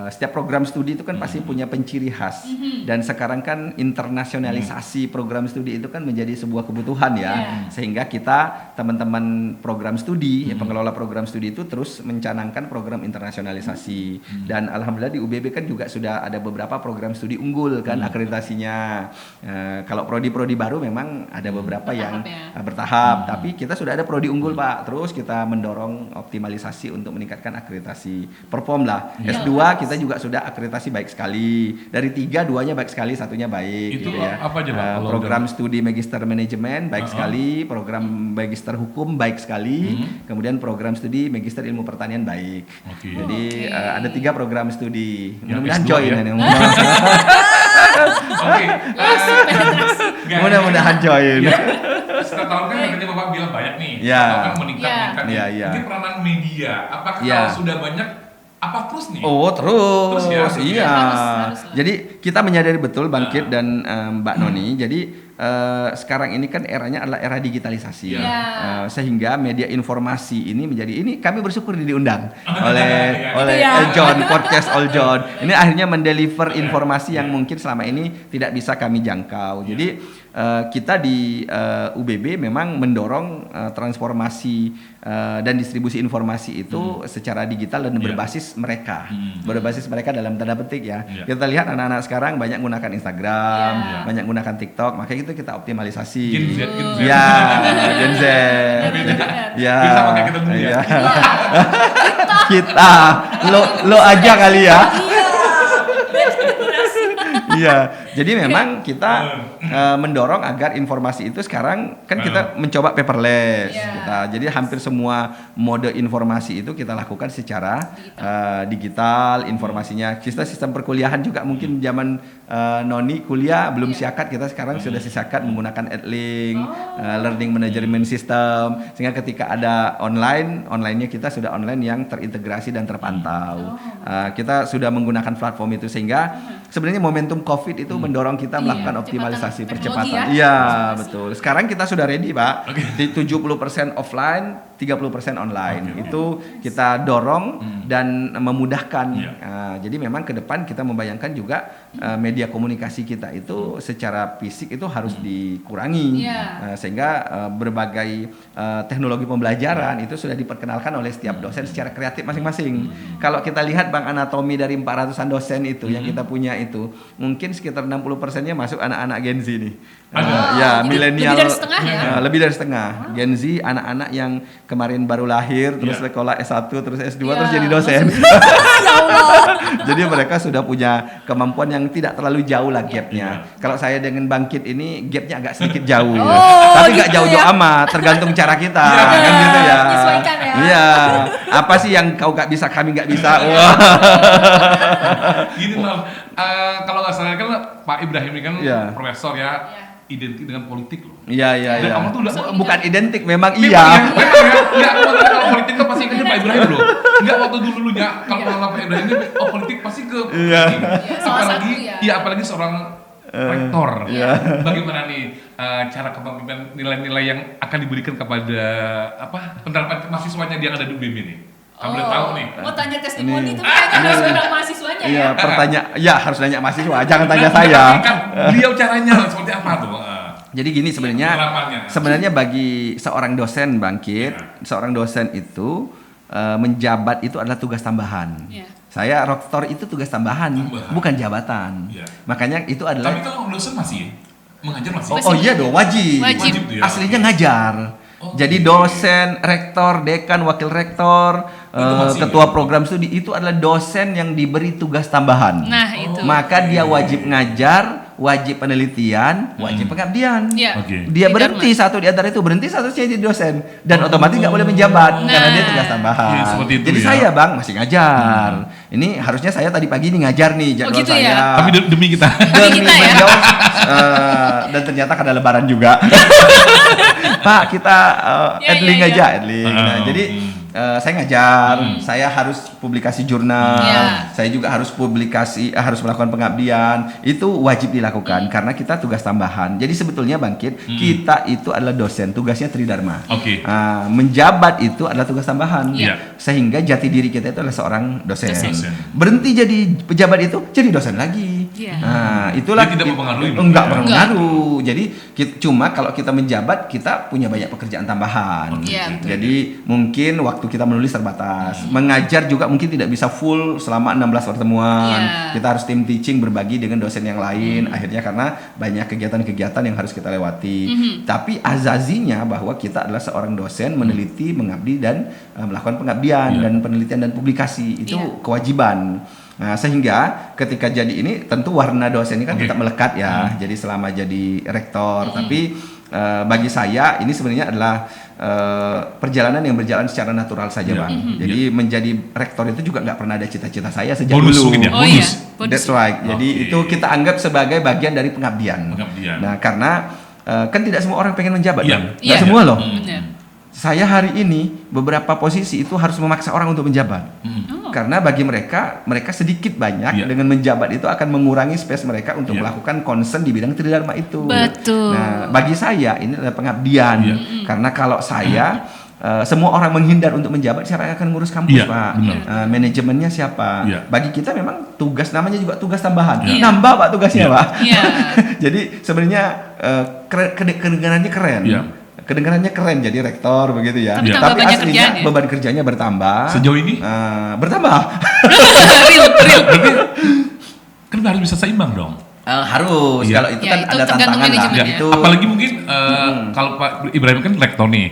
Setiap program studi itu kan pasti punya penciri khas dan sekarang kan internasionalisasi program studi itu kan menjadi sebuah kebutuhan ya, sehingga kita teman-teman program studi pengelola program studi itu terus mencanangkan program internasionalisasi dan alhamdulillah di UBB kan juga sudah ada beberapa program studi unggul kan akreditasinya. Kalau prodi-prodi baru memang ada beberapa yang bertahap, tapi kita sudah ada prodi unggul Pak, terus kita mendorong optimalisasi untuk meningkatkan akreditasi perform lah. S2 kita juga sudah akreditasi baik sekali. Dari 3, 2-nya baik sekali, 1-nya baik. Itu gitu ya. apa aja Pak? Program studi Magister Manajemen baik sekali, program Magister Hukum baik sekali, kemudian program studi Magister Ilmu Pertanian baik. Jadi ada 3 program studi. Mudah-mudahan join ya? Mudah-mudahan join. Setiap tahun kan tadi Bapak bilang banyak nih. Ya. Setiap tahun kan meningkat. Mungkin peranan media, apakah kalau sudah banyak apa terus nih? Oh terus ya? Iya. Harus. Jadi kita menyadari betul Bangkit dan Mbak Noni. Jadi sekarang ini kan eranya adalah era digitalisasi. Sehingga media informasi ini kami bersyukur diundang oleh John podcast All John. Ini akhirnya mendeliver informasi yang mungkin selama ini tidak bisa kami jangkau. Jadi kita di UBB memang mendorong transformasi dan distribusi informasi itu secara digital dan berbasis mereka. Berbasis mereka dalam tanda petik ya. Kita lihat anak-anak sekarang banyak menggunakan Instagram, banyak menggunakan TikTok, makanya itu kita optimalisasi. Gen Z. Ya, Gen Z. Ya. Bisa pakai kita dulu ya. Kita. Lo aja kali ya. Iya, jadi memang kita mendorong agar informasi itu sekarang kan kita mencoba paperless. Jadi hampir semua mode informasi itu kita lakukan secara digital informasinya. Sistem perkuliahan juga mungkin zaman Noni kuliah belum siakat, kita sekarang sudah siakat menggunakan Edlink, learning management system, sehingga ketika ada online-nya kita sudah online yang terintegrasi dan terpantau. Kita sudah menggunakan platform itu sehingga sebenarnya momentum COVID itu mendorong kita melakukan optimalisasi percepatan. Iya, betul. Sekarang kita sudah ready, Pak. Di 70% offline, 30% online. Itu kita dorong dan memudahkan. Jadi memang ke depan kita membayangkan juga media komunikasi kita itu secara fisik itu harus dikurangi. Sehingga berbagai teknologi pembelajaran itu sudah diperkenalkan oleh setiap dosen secara kreatif masing-masing. Kalau kita lihat Bang anatomi dari 400-an dosen itu yang kita punya itu, mungkin sekitar 60%-nya masuk anak-anak Gen Z nih. Milenial. Lebih dari setengah. Gen Z, anak-anak yang kemarin baru lahir, terus sekolah S1, terus S2, terus jadi dosen. Jadi mereka sudah punya kemampuan yang tidak terlalu jauh lah gapnya. Kalau saya dengan Bangkit ini gapnya agak sedikit jauh. Tapi nggak jauh-jauh amat, tergantung cara kita. Kan gitu ya. Menyesuaikan ya. Iya. Apa sih yang kau nggak bisa, kami nggak bisa? Gini Bang, kalau nggak salah kan Pak Ibrahim ini kan profesor ya, identik dengan politik loh. Iya. Dan kamu tuh bukan identik, memang iya. iya. Enggak, kalau politik tuh pasti ingatnya Pak Ibrahim loh. Enggak, waktu dulunya kalau Pak Ibrahim ini politik pasti ke politik. Apalagi seorang rektor. Bagaimana nih cara kepemimpinan, nilai-nilai yang akan diberikan kepada penerapan mahasiswanya yang ada di UBM ini? Kamu boleh tahu nih. Mau tanya testimoni itu kayaknya harus bilang mahasiswanya ya. Iya, harus nanya mahasiswa, jangan tanya saya. Beliau caranya seperti apa tuh? Jadi gini sebenarnya bagi seorang dosen Bangkit, seorang dosen itu menjabat itu adalah tugas tambahan. Saya rektor itu tugas tambahan, bukan jabatan. Makanya itu adalah. Tapi kalau dosen masih mengajar masih. Oh iya dong, wajib. Aslinya ngajar. Jadi dosen, rektor, dekan, wakil rektor, ketua program studi itu adalah dosen yang diberi tugas tambahan. Nah, itu. Maka dia wajib ngajar wajib penelitian, wajib pengabdian. Iya. Oke. Dia berhenti satu di antara itu, berhenti satu jadi dosen dan otomatis nggak boleh menjabat karena dia tugas tambahan. Iya, seperti itu Jadi ya. saya Bang masih ngajar. Ini harusnya saya tadi pagi ini ngajar nih jadwal gitu saya. ya? Tapi demi kita. Demi kita ya? menjawab, dan ternyata kada lebaran juga. Pak kita adling ya. aja adling. Nah, jadi saya ngajar, saya harus publikasi jurnal, saya juga harus harus melakukan pengabdian. Itu wajib dilakukan karena kita tugas tambahan. Jadi sebetulnya Bangkit, kita itu adalah dosen, tugasnya tridharma. Oke. Menjabat itu adalah tugas tambahan. Iya. Sehingga jati diri kita itu adalah seorang dosen. Dosen. Berhenti jadi pejabat itu jadi dosen lagi. Iya. Nah, itulah Dia tidak mempengaruhi, enggak ya? berpengaruh. Jadi cuma kalau kita menjabat kita punya banyak pekerjaan tambahan. Iya, betul. Jadi mungkin waktu kita menulis terbatas. Mengajar juga mungkin tidak bisa full selama 16 pertemuan. Iya. Kita harus tim teaching berbagi dengan dosen yang lain. Akhirnya karena banyak kegiatan-kegiatan yang harus kita lewati. Tapi azazinya bahwa kita adalah seorang dosen meneliti, mengabdi dan melakukan pengabdian dan penelitian dan publikasi. Itu kewajiban. Nah, sehingga ketika jadi ini tentu warna dosen ini kan tetap melekat ya. Jadi selama jadi rektor, tapi bagi saya ini sebenarnya adalah perjalanan yang berjalan secara natural saja, Bang. Jadi menjadi rektor itu juga nggak pernah ada cita-cita saya sejak Bonus dulu. mungkin ya? Oh Bonus. iya, bonus. That's right. Jadi itu kita anggap sebagai bagian dari pengabdian. Pengabdian. Nah, karena kan tidak semua orang pengen menjabat, Iya. Bang. Nggak Iya. semua loh. Benar. Saya hari ini beberapa posisi itu harus memaksa orang untuk menjabat. Karena bagi mereka sedikit banyak dengan menjabat itu akan mengurangi space mereka untuk melakukan concern di bidang tridharma itu. Betul. Nah, bagi saya ini adalah pengabdian. Karena kalau saya semua orang menghindar untuk menjabat, siapa yang akan ngurus kampus, Iya, Pak? benar. Manajemennya siapa? Iya. Bagi kita memang tugas namanya juga tugas tambahan. Iya. Nambah Pak tugasnya, Iya. Pak. Iya. Jadi sebenarnya kedengarannya keren. Iya. Kedengarannya keren jadi rektor begitu ya. Tapi Iya. tambah Tapi banyak aslinya kerjaan ya? beban kerjanya bertambah. Sejauh ini? Bertambah. real. Kan harus bisa seimbang dong. Harus. Iya. Kalau itu Ya, kan itu ada tergantung tantangan lah. manajemen ya. Itu. Apalagi mungkin kalau Pak Ibrahim kan rektor nih.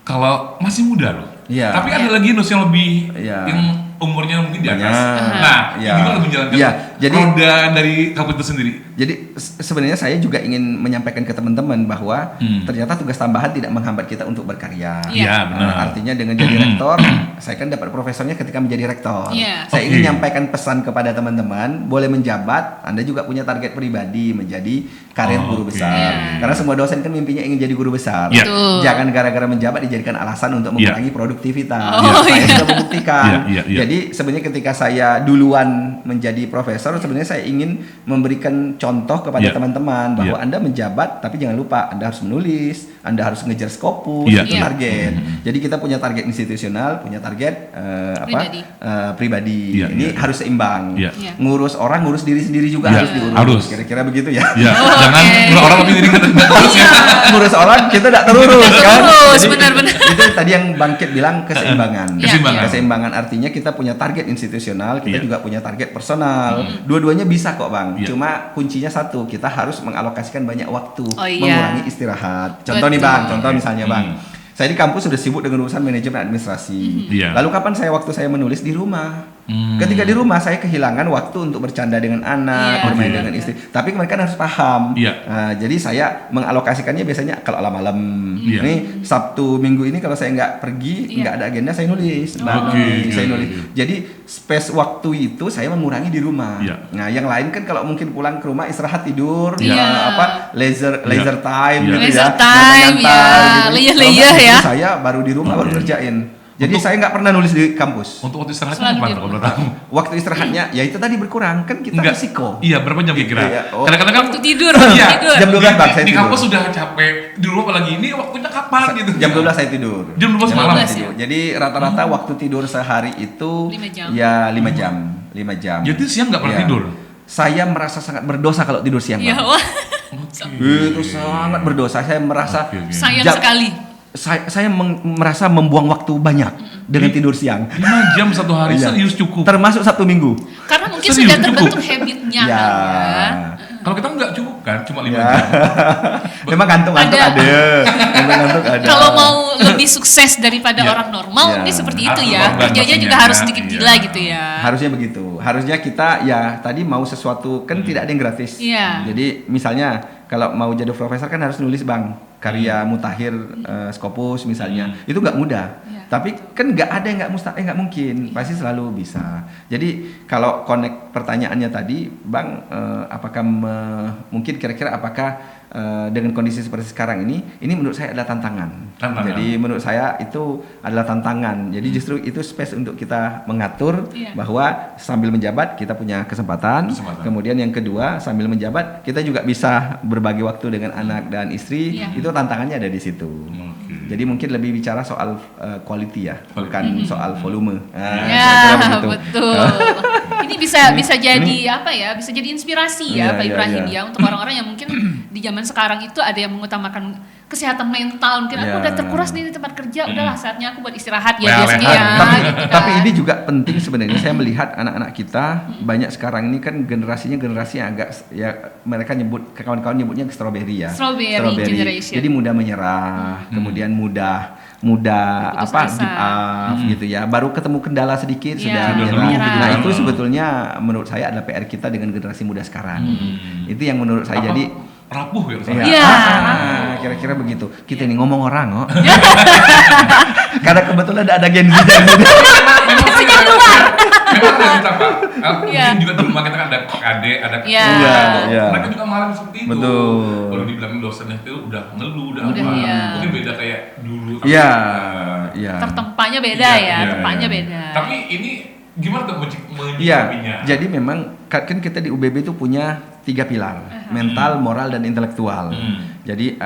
Kalau masih muda loh. Iya. Tapi ada lagi Nus yang lebih Iya. yang umurnya mungkin di atas. Banyak. Nah, Iya. gimana menjalankan Iya, jadi- roda dari kampus itu sendiri? Jadi sebenarnya saya juga ingin menyampaikan ke teman-teman bahwa ternyata tugas tambahan tidak menghambat kita untuk berkarya. Iya. Iya, benar. Artinya dengan jadi rektor, saya kan dapat profesornya ketika menjadi rektor. Iya. Saya Oke. ingin menyampaikan pesan kepada teman-teman, boleh menjabat, Anda juga punya target pribadi menjadi karir guru Oke. besar. Karena semua dosen kan mimpinya ingin jadi guru besar. Iya. Betul. Jangan gara-gara menjabat dijadikan alasan untuk mengurangi produktivitas. Oh, Saya iya. sudah membuktikan. Iya, iya. Jadi sebenarnya ketika saya duluan menjadi profesor, sebenarnya saya ingin memberikan contoh kepada Iya. teman-teman bahwa Iya. Anda menjabat, tapi jangan lupa Anda harus menulis, Anda harus ngejar Scopus, Iya. itu Iya. target. Jadi kita punya target institusional, punya target Pribadi. pribadi. Iya, Ini iya. harus seimbang. Iya. Iya. Ngurus orang, ngurus diri sendiri juga Iya, harus diurus. harus. Kira-kira begitu ya. Ya, Oh, jangan oke. ngurus orang tapi diri kita tidak terus ya. Ngurus orang kita tidak terurus kan. Terurus, Jadi, benar-benar. Itu tadi yang Bangkit bilang keseimbangan. Iya, Keseimbangan. Keseimbangan artinya kita punya target institusional, kita Iya. juga punya target personal. Dua-duanya bisa kok, Bang. Iya. Cuma kuncinya satu, kita harus mengalokasikan banyak waktu, Oh, iya. mengurangi istirahat. Contoh nih, Betul. Bang, contoh misalnya, Bang. Saya di kampus sudah sibuk dengan urusan manajemen administrasi. Iya. Lalu kapan waktu saya menulis di rumah? Ketika di rumah saya kehilangan waktu untuk bercanda dengan anak, Iya. bermain Iya. dengan istri. Tapi mereka harus paham. Iya. Nah, jadi saya mengalokasikannya biasanya kalau malam. Iya. Ini Sabtu Minggu ini kalau saya nggak pergi, Iya. nggak ada agenda, saya nulis. Oke, Saya iya, nulis. iya. Jadi space waktu itu saya mengurangi di rumah. Iya. Nah, yang lain kan kalau mungkin pulang ke rumah istirahat tidur, Iya. leisure time Iya. gitu Leisure ya. time, nyantai-nyantai ya. gitu. Leyeh-leyeh Kalau nggak, ya. Saya baru di rumah baru kerjain. Jadi saya nggak pernah nulis di kampus. Untuk waktu istirahatnya Selalu kapan di kalau rumah. boleh tahu? Waktu istirahatnya ya itu tadi berkurang kan kita Enggak. risiko. Iya, berapa jam kira-kira? Iya, oh. Kadang-kadang kan Waktu tidur, Iya. tidur. Jam 12 Bang, saya di tidur. kampus sudah capek, di rumah apalagi ini waktunya kapan gitu. Jam 12 saya tidur. Jam 12 malam. 12 tidur. Jadi rata-rata waktu tidur sehari itu 5 jam. ya 5 jam. 5 jam. Jadi siang nggak pernah Iya. tidur. Saya merasa sangat berdosa kalau tidur siang. Iya, Bang. wah. Itu sangat berdosa. Saya merasa Oke, oke. Sayang Jam- sekali. saya merasa membuang waktu banyak dengan tidur siang. 5 jam satu hari Iya. serius cukup. Termasuk Sabtu Minggu. Karena mungkin Serius, sudah terbentuk cukup. habitnya Ya. kan ya. Kalau kita nggak cukup kan, cuma 5 Ya. jam. Memang gantung-gantung Ada. Gantung-gantung ada. Kalau mau lebih sukses daripada Iya. orang normal, Iya. ini seperti itu Harus ya. korban Kerjanya pastinya, juga harus ya. sedikit Iya. gila gitu ya. Harusnya begitu. Harusnya kita ya tadi mau sesuatu kan tidak ada yang gratis. Iya. Jadi misalnya kalau mau jadi profesor kan harus nulis Bang karya mutakhir Scopus misalnya. Itu nggak mudah. Iya. Tapi kan nggak ada yang nggak mungkin. Pasti selalu bisa. Jadi kalau connect pertanyaannya tadi Bang, apakah mungkin kira-kira apakah dengan kondisi seperti sekarang ini menurut saya adalah tantangan. Jadi menurut saya itu adalah tantangan. Jadi justru itu space untuk kita mengatur Iya. bahwa sambil menjabat kita punya kesempatan. Kemudian yang kedua sambil menjabat kita juga bisa berbagi waktu dengan anak dan istri. Iya. Itu tantangannya ada di situ. Jadi mungkin lebih bicara soal quality ya, bukan soal volume. Ya, kira-kira begitu. betul. Ini bisa jadi apa ya? Bisa jadi inspirasi ya, Iya, Pak iya, Ibrahim iya. ya untuk orang-orang yang mungkin di zaman sekarang itu ada yang mengutamakan kesehatan mental. Mungkin aku Iya. udah terkuras nih di tempat kerja, udahlah saatnya aku buat istirahat ya Leha-leha. biasanya ya. Tapi, gitu kan. tapi ini juga penting sebenarnya. Saya melihat anak-anak kita banyak sekarang ini kan generasi yang agak ya mereka nyebut kawan-kawan nyebutnya strawberry ya. Strawberry generation. Jadi mudah menyerah, kemudian mudah Putus apa asa. give up gitu ya. Baru ketemu kendala sedikit Iya, sudah menyerah. menyerah. Nah, itu Menyerah. sebetulnya menurut saya adalah PR kita dengan generasi muda sekarang. Itu yang menurut saya Apa? jadi Rapuh ya. iya, Iya. kira-kira begitu. Kita ini ngomong orang, oh. Karena kebetulan ada Gen Z dari sini. Memang ada kita Pak. Iya. Mungkin juga di rumah kita kan ada adik, ada Iya. Iya. Mereka juga mengalami seperti itu. Betul. Kalau dibilang dosennya itu udah ngeluh, udah Udah, apa. iya. Mungkin beda kayak dulu. tapi, Iya, eh, iya. Tertempanya beda Iya, ya, iya, tempatnya iya. beda. Tapi ini gimana tuh Iya, menyikapinya? jadi memang kan kita di UBB itu punya 3 pilar, mental, moral, dan intelektual. Jadi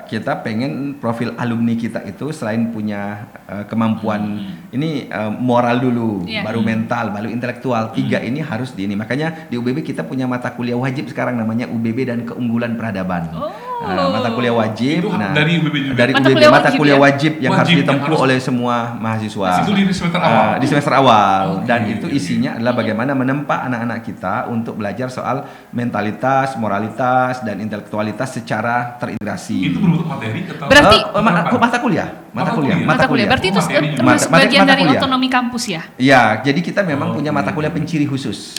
kita pengen profil alumni kita itu selain punya kemampuan ini moral dulu, Iya. baru mental, baru intelektual. 3 ini harus di ini. Makanya di UBB kita punya mata kuliah wajib sekarang namanya UBB dan Keunggulan Peradaban. Mata kuliah wajib. Itu dari UBB juga? Dari Mata UBB kuliah mata wajib kuliah ya? wajib yang harus Wajib, yang ditempuh harus- oleh semua mahasiswa. Itu di semester awal? Di semester awal. Oke, Dan itu oke. isinya adalah bagaimana menempa anak-anak kita untuk belajar soal mentalitas, moralitas, dan intelektualitas secara terintegrasi. Itu berbentuk materi atau Berarti- mata kuliah. Mata kuliah. Mata kuliah. Berarti itu Materi juga. termasuk Mata- bagian mata dari kuliah. otonomi kampus ya? Ya, jadi kita memang punya Oke. mata kuliah penciri khusus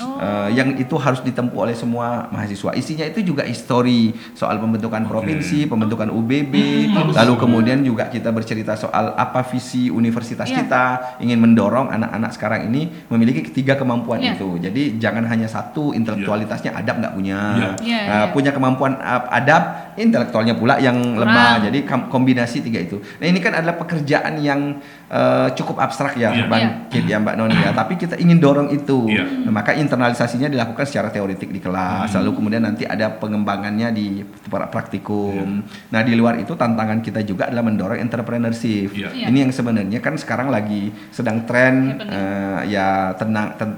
yang itu harus ditempuh oleh semua mahasiswa. Isinya itu juga histori soal pembentukan provinsi, pembentukan UBB, lalu kemudian juga kita bercerita soal apa visi universitas Iya. kita, ingin mendorong anak-anak sekarang ini memiliki 3 kemampuan Iya. itu. Jadi jangan hanya satu, intelektualitasnya adab nggak punya, Iya. Iya, iya. punya kemampuan adab, intelektualnya pula yang lemah. Jadi kombinasi 3 itu. Nah ini kan adalah pekerjaan yang cukup abstrak ya, Iya. Bang Kit ya, Mbak Noni ya. Tapi kita ingin dorong itu. Iya. Nah, maka internalisasinya dilakukan secara teoretik di kelas, lalu kemudian nanti ada pengembangannya di praktikum. Nah, di luar itu tantangan kita juga adalah mendorong entrepreneurship. Iya. Ini yang sebenarnya kan sekarang lagi sedang tren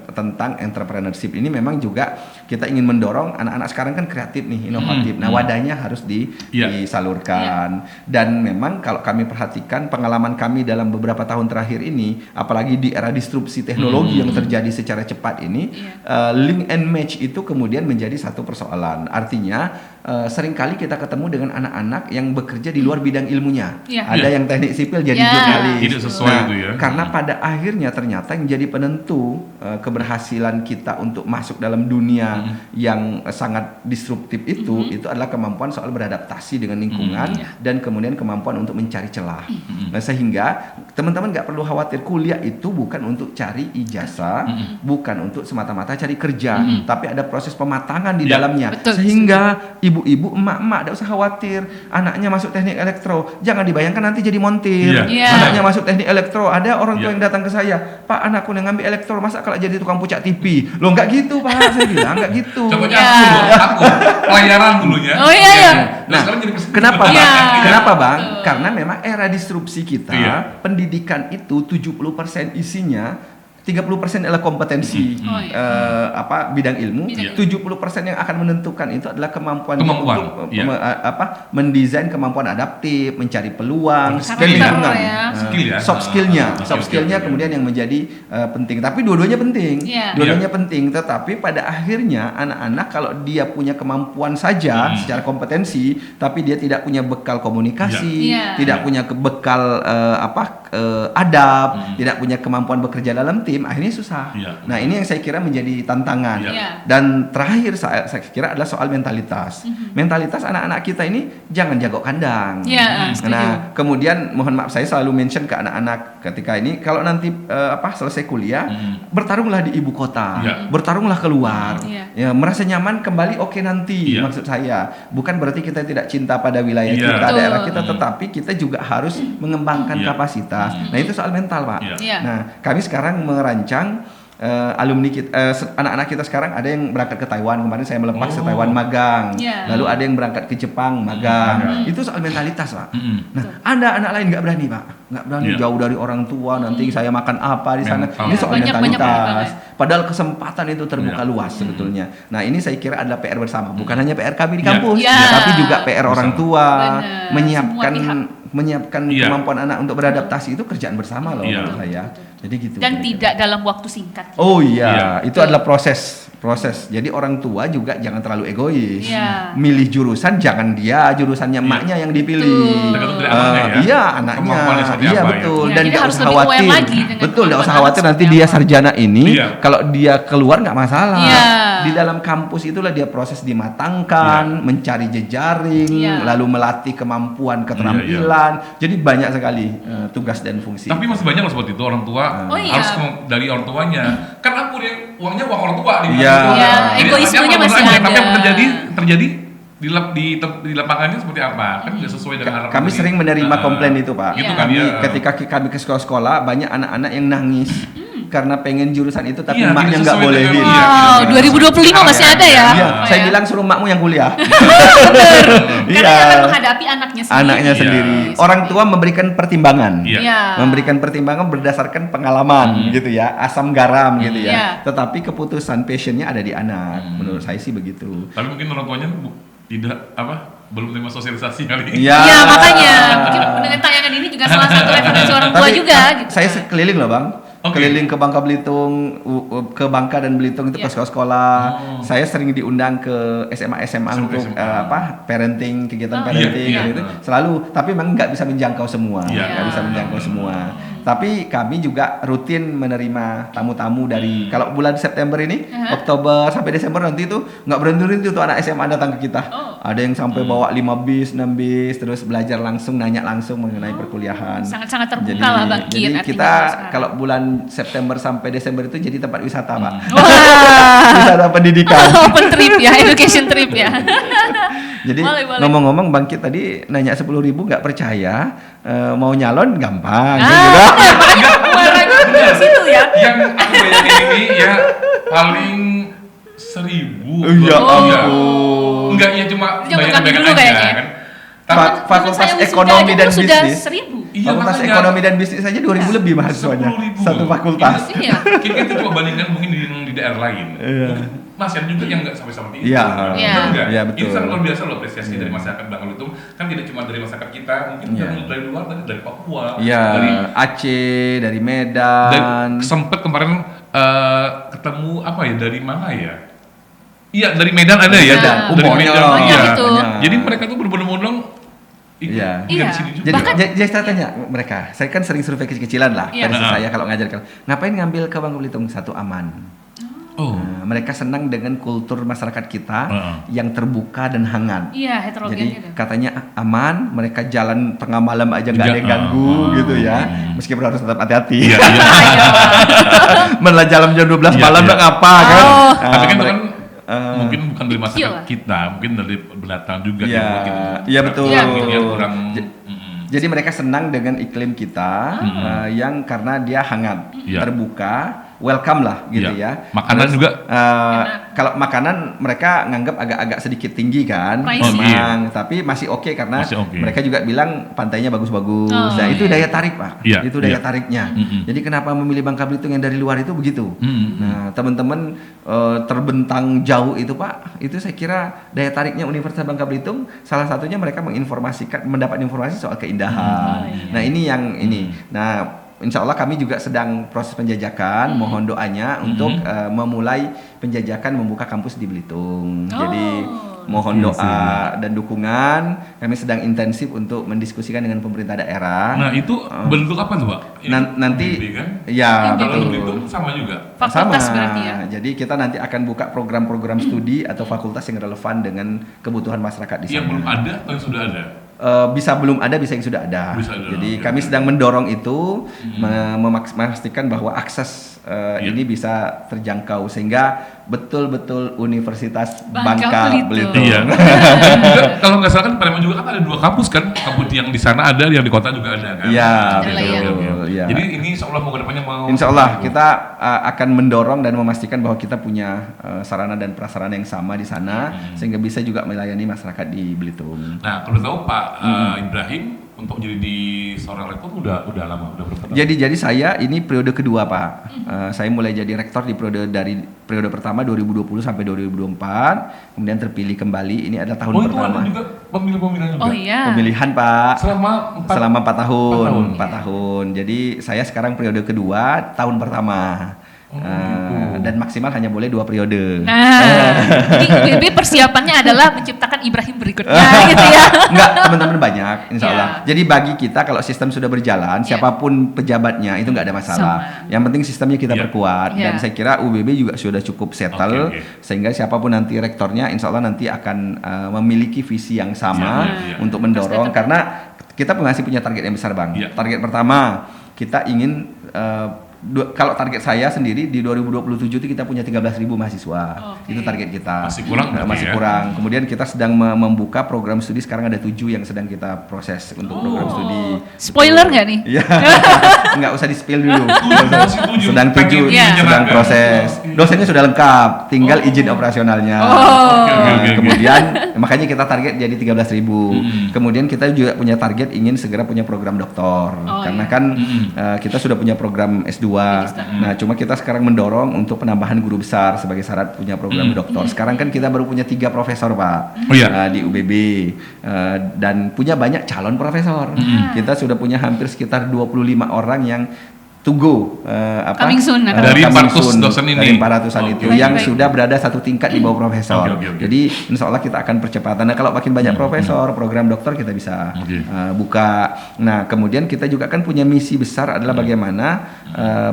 tentang entrepreneurship. Ini memang juga kita ingin mendorong anak-anak sekarang kan kreatif nih, inovatif. Nah, wadahnya harus disalurkan. Dan memang kalau kami perhatikan pengalaman kami dalam beberapa tahun terakhir ini, apalagi di era disrupsi teknologi yang terjadi secara cepat ini, link and match itu kemudian menjadi satu persoalan. Artinya seringkali kita ketemu dengan anak-anak yang bekerja di luar bidang ilmunya. Iya. Ada yang teknik sipil jadi Ya. jurnalis. Tidak sesuai itu ya. Karena pada akhirnya ternyata yang jadi penentu keberhasilan kita untuk masuk dalam dunia yang sangat disruptif itu adalah kemampuan soal beradaptasi dengan lingkungan dan kemudian kemampuan untuk mencari celah. Nah, sehingga teman-teman nggak perlu khawatir, kuliah itu bukan untuk cari ijazah, bukan untuk semata-mata cari kerja, tapi ada proses pematangan di dalamnya. Betul. Sehingga ibu-ibu, emak-emak tidak usah khawatir, anaknya masuk teknik elektro, jangan dibayangkan nanti jadi montir. Iya. Iya. Anaknya masuk teknik elektro, ada orang tua Iya. yang datang ke saya, Pak, anakku yang ngambil elektro, masa kalau jadi tukang pucak TV? Loh, nggak gitu, Pak. Saya bilang nggak gitu. Contohnya Iya. aku pelayaran dulunya. Oh, iya, iya. Nah, sekarang jadi presiden. kenapa, Bang? Iya. Kenapa, Bang? Betul. Karena memang era disrupsi kita, Iya. pendidikan itu 70% isinya 30% adalah kompetensi bidang ilmu, Bidang 70% yang akan menentukan itu adalah kemampuan untuk iya. mendesain kemampuan adaptif, mencari peluang Skill dan ya. lingkungan. Skill ya. Soft skillnya kemudian yang menjadi penting. Tapi dua-duanya penting. Iya. Dua-duanya penting, tetapi pada akhirnya anak-anak kalau dia punya kemampuan saja secara kompetensi, tapi dia tidak punya bekal komunikasi, Iya. tidak punya bekal adab, tidak punya kemampuan bekerja dalam tim, akhirnya susah. Iya. Nah, ini yang saya kira menjadi tantangan. Iya. Dan terakhir saya kira adalah soal mentalitas. Mentalitas anak-anak kita ini jangan jago kandang. Iya, setuju. Nah, kemudian mohon maaf saya selalu mention ke anak-anak ketika ini kalau nanti selesai kuliah, bertarunglah di ibu kota, Iya. bertarunglah keluar. Iya. Ya, merasa nyaman kembali oke nanti. Iya. Maksud saya, bukan berarti kita tidak cinta pada wilayah Iya. kita, Betul. daerah kita, tetapi kita juga harus mengembangkan Iya. kapasitas. Nah, itu soal mental, Pak. Iya. Iya. Nah, kami sekarang merancang alumni kita, anak-anak kita sekarang ada yang berangkat ke Taiwan, kemarin saya melepas ke Taiwan magang, Iya. lalu ada yang berangkat ke Jepang magang. Itu soal mentalitas, Pak. Nah, ada anak lain nggak berani, Pak, nggak berani Iya. jauh dari orang tua, nanti saya makan apa di sana. Mental. Ini soal Banyak mentalitas. pertimbangan. Padahal kesempatan itu terbuka Iya. luas sebetulnya. Nah, ini saya kira adalah PR bersama, bukan hanya PR kami di Iya. kampus, Iya. tapi juga PR orang tua, Benar. menyiapkan Semua Iya. kemampuan anak untuk beradaptasi itu kerjaan bersama loh Iya. menurut saya. Jadi gitu. Dan kira-kira. tidak dalam waktu singkat. Oh iya, Iya. itu adalah proses. Jadi orang tua juga jangan terlalu egois. Iya. Milih jurusan jangan dia jurusannya emaknya yang dipilih. Betul. Tergantung dari anaknya ya. Iya, anaknya. Kemampuannya seperti Iya apa ya. betul. Iya, Dan jadi nggak harus usah lebih aware khawatir. lagi dengan Betul, nggak usah kemampuan khawatir anak nanti seperti dia apa. sarjana ini. Iya. Kalau dia keluar nggak masalah. Iya. Di dalam kampus itulah dia proses dimatangkan, mencari jejaring, Iya. lalu melatih kemampuan keterampilan. Jadi banyak sekali tugas dan fungsi. Tapi masih banyak loh seperti itu orang tua Oh, iya. harus dari orang tuanya. Kan aku uangnya uang orang tua di Iya. Iya, Jadi egoismenya anaknya masih apa ada. Tapi yang terjadi di lapangannya seperti apa? Kan nggak sesuai dengan harapan. Kami sering menerima komplain itu, Pak. Gitu Iya. kan Kami ya. ketika kami ke sekolah-sekolah banyak anak-anak yang nangis karena pengen jurusan itu tapi Iya, emaknya tidak nggak sesuai bolehin. dengan- Wow, 2025 masih ada ya? Iya, Oh, saya ya. bilang suruh emakmu yang kuliah. Karena akan menghadapi anaknya sendiri. Anaknya Iya. sendiri. Orang tua memberikan pertimbangan. Iya. Iya. Memberikan pertimbangan berdasarkan pengalaman gitu ya, asam garam gitu ya. Iya. Tetapi keputusan passionnya ada di anak. Menurut saya sih begitu. Tapi mungkin orang tuanya belum terima sosialisasi kali. Iya. Iya, makanya mungkin dengan tayangan ini juga salah satu referensi orang tua Tapi, juga gitu. saya keliling loh Bang. Oke. Keliling ke Bangka Belitung, ke Bangka dan Belitung itu ke Iya. sekolah-sekolah. Oh. Saya sering diundang ke SMA untuk parenting, kegiatan parenting iya. gitu. Selalu, tapi memang nggak bisa menjangkau semua, Iya. nggak bisa menjangkau semua. Tapi kami juga rutin menerima tamu-tamu dari kalau bulan September ini, Oktober sampai Desember nanti itu nggak berhenti tuh anak SMA datang ke kita. Oh. Ada yang sampai bawa 5 bis, 6 bis, terus belajar langsung, nanya langsung mengenai perkuliahan. Sangat-sangat terbuka lah Bangkit Jadi artinya kita sekarang. kalau bulan September sampai Desember itu jadi tempat wisata, Pak. Wah. Wisata pendidikan. Open trip ya, education trip ya. Jadi Boleh. ngomong-ngomong Bangkit tadi nanya 10.000 nggak percaya, mau nyalon gampang. Warnanya di situ ya. Yang aku bayangin ini ya paling 1.000. Ya Oh. ampun. Enggak, ya cuma Jangan kami bayangin dulu aja kayaknya. kan. Tapi Fakultas Teman saya Ekonomi wisuda dan aja sudah Bisnis. 1.000. Iya, Fakultas makanya. Ekonomi dan Bisnis saja 2.000 lebih mahasiswanya. 10.000. Satu fakultas. Iya. Kita coba bandingkan mungkin di daerah lain. Iya. Masih ada juga yang nggak sampai seperti itu. Iya. Iya. Benar nggak? Iya, betul. Ini sangat luar biasa loh apresiasi dari masyarakat Bangka Belitung. Kan tidak cuma dari masyarakat kita, mungkin Iya. dari luar, dari Papua, Iya, dari Aceh, dari dan Medan. sempet kemarin ketemu apa ya dari mana ya? Iya dari Medan ada ya, Medan. dari Banyak. Medan. Banyak Iya. itu. Jadi mereka tuh berbondong-bondong ikut Iya. di Iya. sini juga. Jadi, Bahkan- jadi saya tanya mereka, saya kan sering survei kecil-kecilan lah, Iya. versi Nah. saya kalau ngajarkan. Ngapain ngambil ke Bangka Belitung? Satu, aman. Oh. Nah, mereka senang dengan kultur masyarakat kita Heeh. yang terbuka dan hangat. Iya, Jadi heterogen gitu. katanya aman, mereka jalan tengah malam aja nggak ada yang ganggu gitu ya. Meskipun harus tetap hati-hati. Iya, iya. Malah jalan jam 12 Iya, malam iya. nggak ngapa kan? Oh. Tapi kan itu kan eh, mungkin bukan dari masyarakat Kecil lah. kita, mungkin dari pendatang juga Iya, yang mungkin iya betul. Iya, mungkin yang betul. kurang. Jadi mereka senang dengan iklim kita yang karena dia hangat, Iya. terbuka, welcome lah gitu Iya. ya. Makanan Terus, juga? Kalau makanan mereka nganggap agak sedikit tinggi kan, Pricey. memang, tapi masih oke karena Masih oke. mereka juga bilang pantainya bagus-bagus. Nah itu iya. daya tarik Pak, Iya, itu daya iya. tariknya. Jadi kenapa memilih Bangka Belitung yang dari luar itu begitu? Nah teman-teman terbentang jauh itu Pak, itu saya kira daya tariknya Universitas Bangka Belitung salah satunya mereka mendapat informasi soal keindahan. Nah ini yang ini. Nah insya Allah kami juga sedang proses penjajakan, mohon doanya untuk memulai penjajakan membuka kampus di Belitung. Jadi mohon doa dan dukungan. Kami sedang intensif untuk mendiskusikan dengan pemerintah daerah. Nah itu bentuk apa tuh Pak? Nanti, UBB kan? ya Kalau di betul. Belitung sama juga. Fakultas Sama. berarti ya. Jadi kita nanti akan buka program-program studi atau fakultas yang relevan dengan kebutuhan masyarakat di sana. Yang belum ada atau yang sudah ada? Bisa belum ada, bisa yang sudah ada. Bisa ada, Jadi oke. kami sedang mendorong itu, memastikan bahwa akses ini bisa terjangkau sehingga betul-betul Universitas Bangka Bangka Belitung. Belitung. Iya. Dan juga, kalau nggak salah kan Palembang juga kan ada 2 kampus kan, kampus yang di sana ada, yang di kota juga ada kan. Iya, Adalah ya. betul. Iya. Jadi ini insya Allah mau ke depannya mau. Insya Allah kita akan mendorong dan memastikan bahwa kita punya sarana dan prasarana yang sama di sana sehingga bisa juga melayani masyarakat di Belitung. Nah kalau tahu Pak Ibrahim untuk jadi di seorang rektor udah lama, udah berapa tahun? Jadi saya ini periode kedua Pak. Saya mulai jadi rektor dari periode pertama 2020 sampai 2024, kemudian terpilih kembali. Ini adalah tahun itu pertama. ada juga pemilihan juga. Oh iya. Pemilihan Pak. Selama 4 tahun. 4 tahun. tahun. Jadi saya sekarang periode kedua, tahun pertama. Dan maksimal hanya boleh 2 periode. Nah, jadi UBB persiapannya adalah menciptakan Ibrahim berikutnya gitu ya. Enggak, teman-teman banyak, insya Ya. Allah. Jadi bagi kita kalau sistem sudah berjalan, siapapun pejabatnya itu nggak ada masalah. Sama. Yang penting sistemnya kita Ya. perkuat. Ya. Dan saya kira UBB juga sudah cukup settle, Oke. sehingga siapapun nanti rektornya, insya Allah nanti akan memiliki visi yang sama Ya. untuk mendorong. Karena kita masih punya target yang besar Bang. Ya. Target pertama, kita ingin kalau target saya sendiri di 2027 itu kita punya 13.000 mahasiswa. Oke. Itu target kita. Masih kurang berarti Masih ya? kurang. Kemudian kita sedang membuka program studi, sekarang ada 7 yang sedang kita proses untuk program studi. Spoiler nggak nih? Iya. Nggak usah di-spill dulu. Masih 7. Sedang 7, Iya. sedang proses. Dosennya sudah lengkap, tinggal izin operasionalnya. Oke. Kemudian makanya kita target jadi 13.000. Kemudian kita juga punya target ingin segera punya program doktor. Karena kan kita sudah punya program S2. Nah, cuma kita sekarang mendorong untuk penambahan guru besar sebagai syarat punya program doktor. Sekarang kan kita baru punya 3 profesor, Pak. Oh, iya. Di UBB dan punya banyak calon profesor. Kita sudah punya hampir sekitar 25 orang yang to go Coming soon, Dari coming 400 soon. dosen ini. Dari 400-an itu Oke. yang Baik. sudah berada satu tingkat di bawah profesor. Oke. Jadi insya Allah kita akan percepatan. Nah kalau makin banyak profesor, program dokter kita bisa Oke. buka. Nah kemudian kita juga kan punya misi besar adalah bagaimana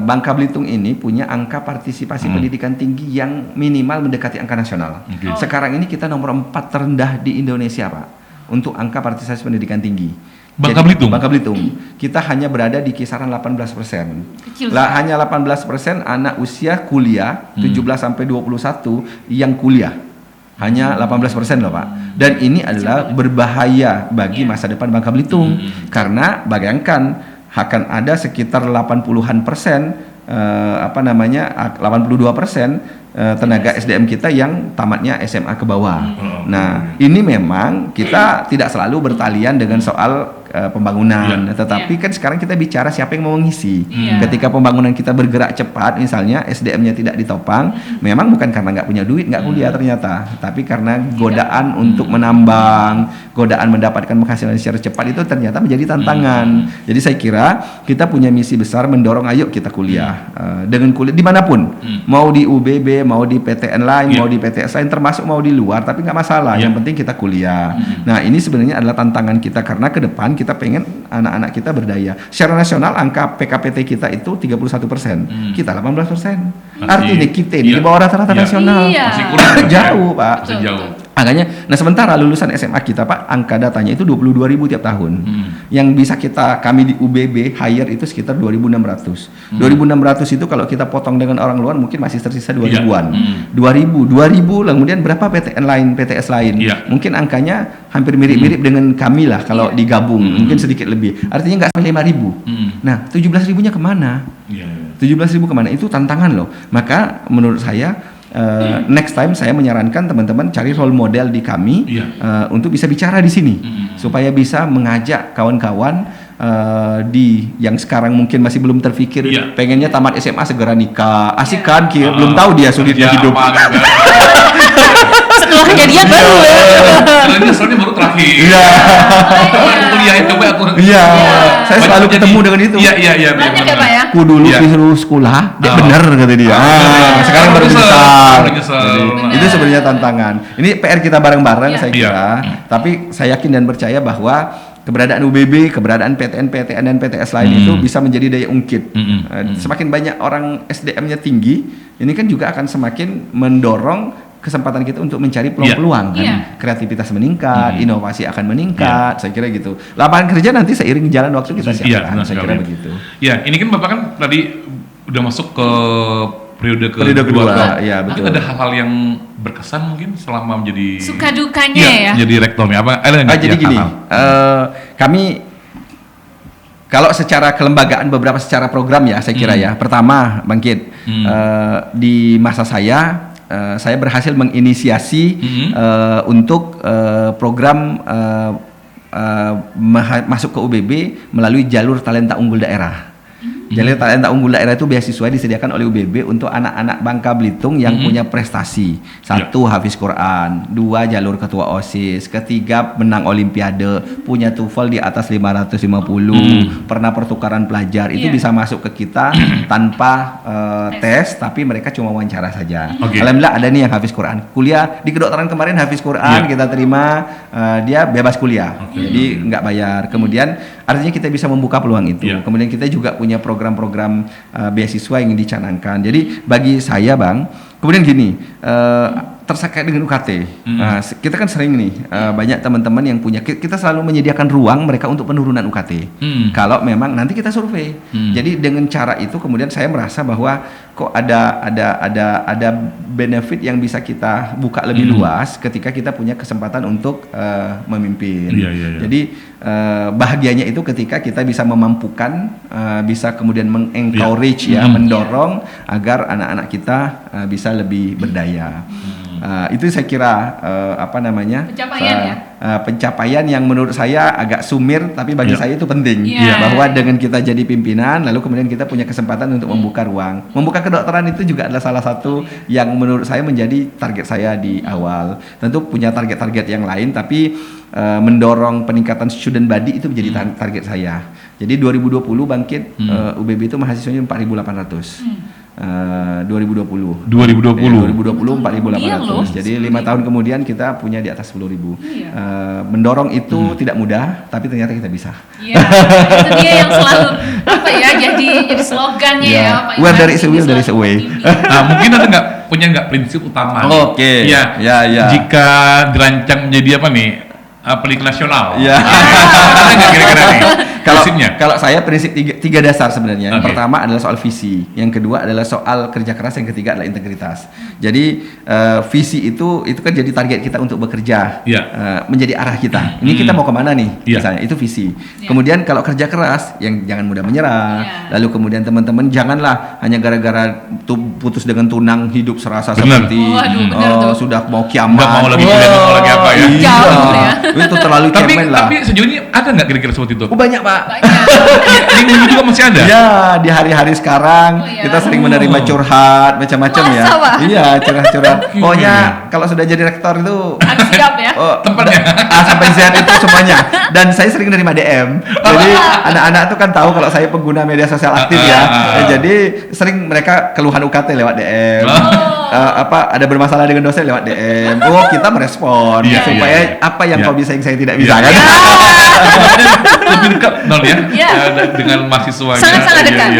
Bangka Belitung ini punya angka partisipasi pendidikan tinggi yang minimal mendekati angka nasional. Oke. Sekarang ini kita nomor 4 terendah di Indonesia Pak untuk angka partisipasi pendidikan tinggi. Bangka Jadi, Belitung? Bangka Belitung. Kita hanya berada di kisaran 18%. Kecil. Hanya 18% anak usia kuliah 17 sampai 21 yang kuliah. Hanya 18% loh Pak. Dan ini adalah berbahaya bagi masa depan Bangka Belitung. Karena bayangkan akan ada sekitar 80-an persen 82% tenaga SDM kita yang tamatnya SMA ke bawah. Nah, ini memang kita tidak selalu bertalian dengan soal pembangunan, tetapi kan sekarang kita bicara siapa yang mau mengisi. Ketika pembangunan kita bergerak cepat, misalnya SDM-nya tidak ditopang, memang bukan karena nggak punya duit, nggak kuliah ternyata, tapi karena godaan untuk menambang, godaan mendapatkan penghasilan secara cepat itu ternyata menjadi tantangan. Jadi saya kira kita punya misi besar mendorong ayo kita kuliah dengan kuliah dimanapun, mau di UBB, mau di PTN lain, mau di PTS lain, termasuk mau di luar, tapi nggak masalah. Yang penting kita kuliah. Nah ini sebenarnya adalah tantangan kita karena ke depan kita pengen anak-anak kita berdaya. Secara nasional angka PKPT kita itu 31%, kita 18%. Artinya kita ini di bawah rata-rata nasional. Iya. Masih kurang Jauh Pak. Masih jauh. Makanya, nah sementara lulusan SMA kita Pak, angka datanya itu 22.000 tiap tahun. Yang bisa kami di UBB hire itu sekitar 2.600. 2.600 itu kalau kita potong dengan orang luar mungkin masih tersisa 2.000-an. 2.000, kemudian berapa PTN lain, PTS lain? Iya. Mungkin angkanya hampir mirip-mirip dengan kami lah kalau digabung, mungkin sedikit lebih. Artinya nggak sampai 5.000. Nah, 17.000-nya kemana? Iya. 17.000 kemana? Itu tantangan loh. Maka menurut saya next time saya menyarankan teman-teman cari role model di kami untuk bisa bicara di sini supaya bisa mengajak kawan-kawan yang sekarang mungkin masih belum terpikir pengennya tamat SMA segera nikah. Asik kan? Belum tahu dia sulitnya hidup. Setelahnya dia baru Karena soalnya baru terakhir. Kuliah itu aku. Saya selalu ketemu dengan itu. Iya. Banyak ya Pak ya? Ku dulu disuruh sekolah, dia benar kata dia. Sekarang baru menyesal. Itu sebenarnya tantangan. Ini PR kita bareng-bareng saya kira. Tapi saya yakin dan percaya bahwa keberadaan UBB, keberadaan PTN, PTN dan PTS lain itu bisa menjadi daya ungkit. Semakin banyak orang SDM-nya tinggi, ini kan juga akan semakin mendorong kesempatan kita untuk mencari peluang-peluang kan. Kreativitas meningkat, inovasi akan meningkat, saya kira gitu. Lapangan kerja nanti seiring jalan waktu kita siapkan, saya kira begitu. Ya, ini kan Bapak kan tadi udah masuk ke periode kedua. Ya, betul. Ada hal-hal yang berkesan mungkin selama menjadi suka dukanya ya. Jadi rektornya apa? Jadi gini, kami kalau secara kelembagaan beberapa secara program ya saya kira ya. Pertama, Bangkit, di masa saya berhasil menginisiasi untuk program masuk ke UBB melalui jalur talenta unggul daerah. Jalur talenta unggul daerah itu beasiswa disediakan oleh UBB untuk anak-anak Bangka Belitung yang punya prestasi. 1, hafiz Quran, 2, jalur ketua OSIS, 3, menang olimpiade, punya TOEFL di atas 550, pernah pertukaran pelajar, itu bisa masuk ke kita tanpa tes, tapi mereka cuma wawancara saja. Alhamdulillah ada nih yang hafiz Quran. Kuliah di kedokteran kemarin hafiz Quran, kita terima, dia bebas kuliah. Jadi nggak bayar. Kemudian artinya kita bisa membuka peluang itu. Kemudian kita juga punya program-program beasiswa yang dicanangkan. Jadi bagi saya Bang, kemudian gini, terkait dengan UKT, kita kan sering nih banyak teman-teman yang punya, kita selalu menyediakan ruang mereka untuk penurunan UKT. Kalau memang nanti kita survei. Jadi dengan cara itu kemudian saya merasa bahwa kok ada benefit yang bisa kita buka lebih luas ketika kita punya kesempatan untuk memimpin. Jadi bahagianya itu ketika kita bisa memampukan, bisa kemudian mengencourage mendorong agar anak-anak kita bisa lebih berdaya. Itu saya kira pencapaian yang menurut saya agak sumir tapi bagi saya itu penting bahwa dengan kita jadi pimpinan lalu kemudian kita punya kesempatan untuk membuka ruang. Membuka kedokteran itu juga adalah salah satu yang menurut saya menjadi target saya di awal. Tentu punya target-target yang lain tapi mendorong peningkatan student body itu menjadi target saya. Jadi 2020 Bangkit UBB itu mahasiswanya 4.800. 2020 4.800. Jadi 5 tahun kemudian kita punya di atas 10.000. Mendorong itu tidak mudah, tapi ternyata kita bisa. Iya, itu dia yang selalu jadi slogannya ya Pak. Where there is a will, there is a way. Mungkin Anda punya prinsip utama. Oke. Ya. Jika dirancang menjadi apa nih? Pendidik nasional. Iya. Ada nggak kira-kira nih? Kalau saya prinsip tiga dasar sebenarnya. Yang pertama adalah soal visi, yang kedua adalah soal kerja keras, yang ketiga adalah integritas. Jadi visi itu kan jadi target kita untuk bekerja, menjadi arah kita. Ini kita mau kemana nih? Misalnya itu visi. Kemudian kalau kerja keras, yang jangan mudah menyerah. Lalu kemudian teman-teman janganlah hanya gara-gara putus dengan tunang hidup serasa seperti sudah mau kiamat. Nggak mau lagi kuliah, nggak mau lagi apa ya? Itu terlalu cemen lah. Tapi sejauh ini ada nggak kira-kira seperti itu? Banyak Pak. Di minggu juga masih ada? Ya, di hari-hari sekarang kita sering menerima curhat macam-macam ya. Iya, curhat-curhat. Pokoknya kalau sudah jadi rektor itu siap ya. Tempatnya. Sampai sehat itu semuanya. Dan saya sering menerima DM. Jadi anak-anak tuh kan tahu kalau saya pengguna media sosial aktif ya. Jadi sering mereka keluhan UKT lewat DM. Ada bermasalah dengan dosen lewat DM. Kita merespon supaya apa yang kau bisa yang saya tidak bisa kan. Lebih dekat dengan mahasiswanya. Sangat dekat.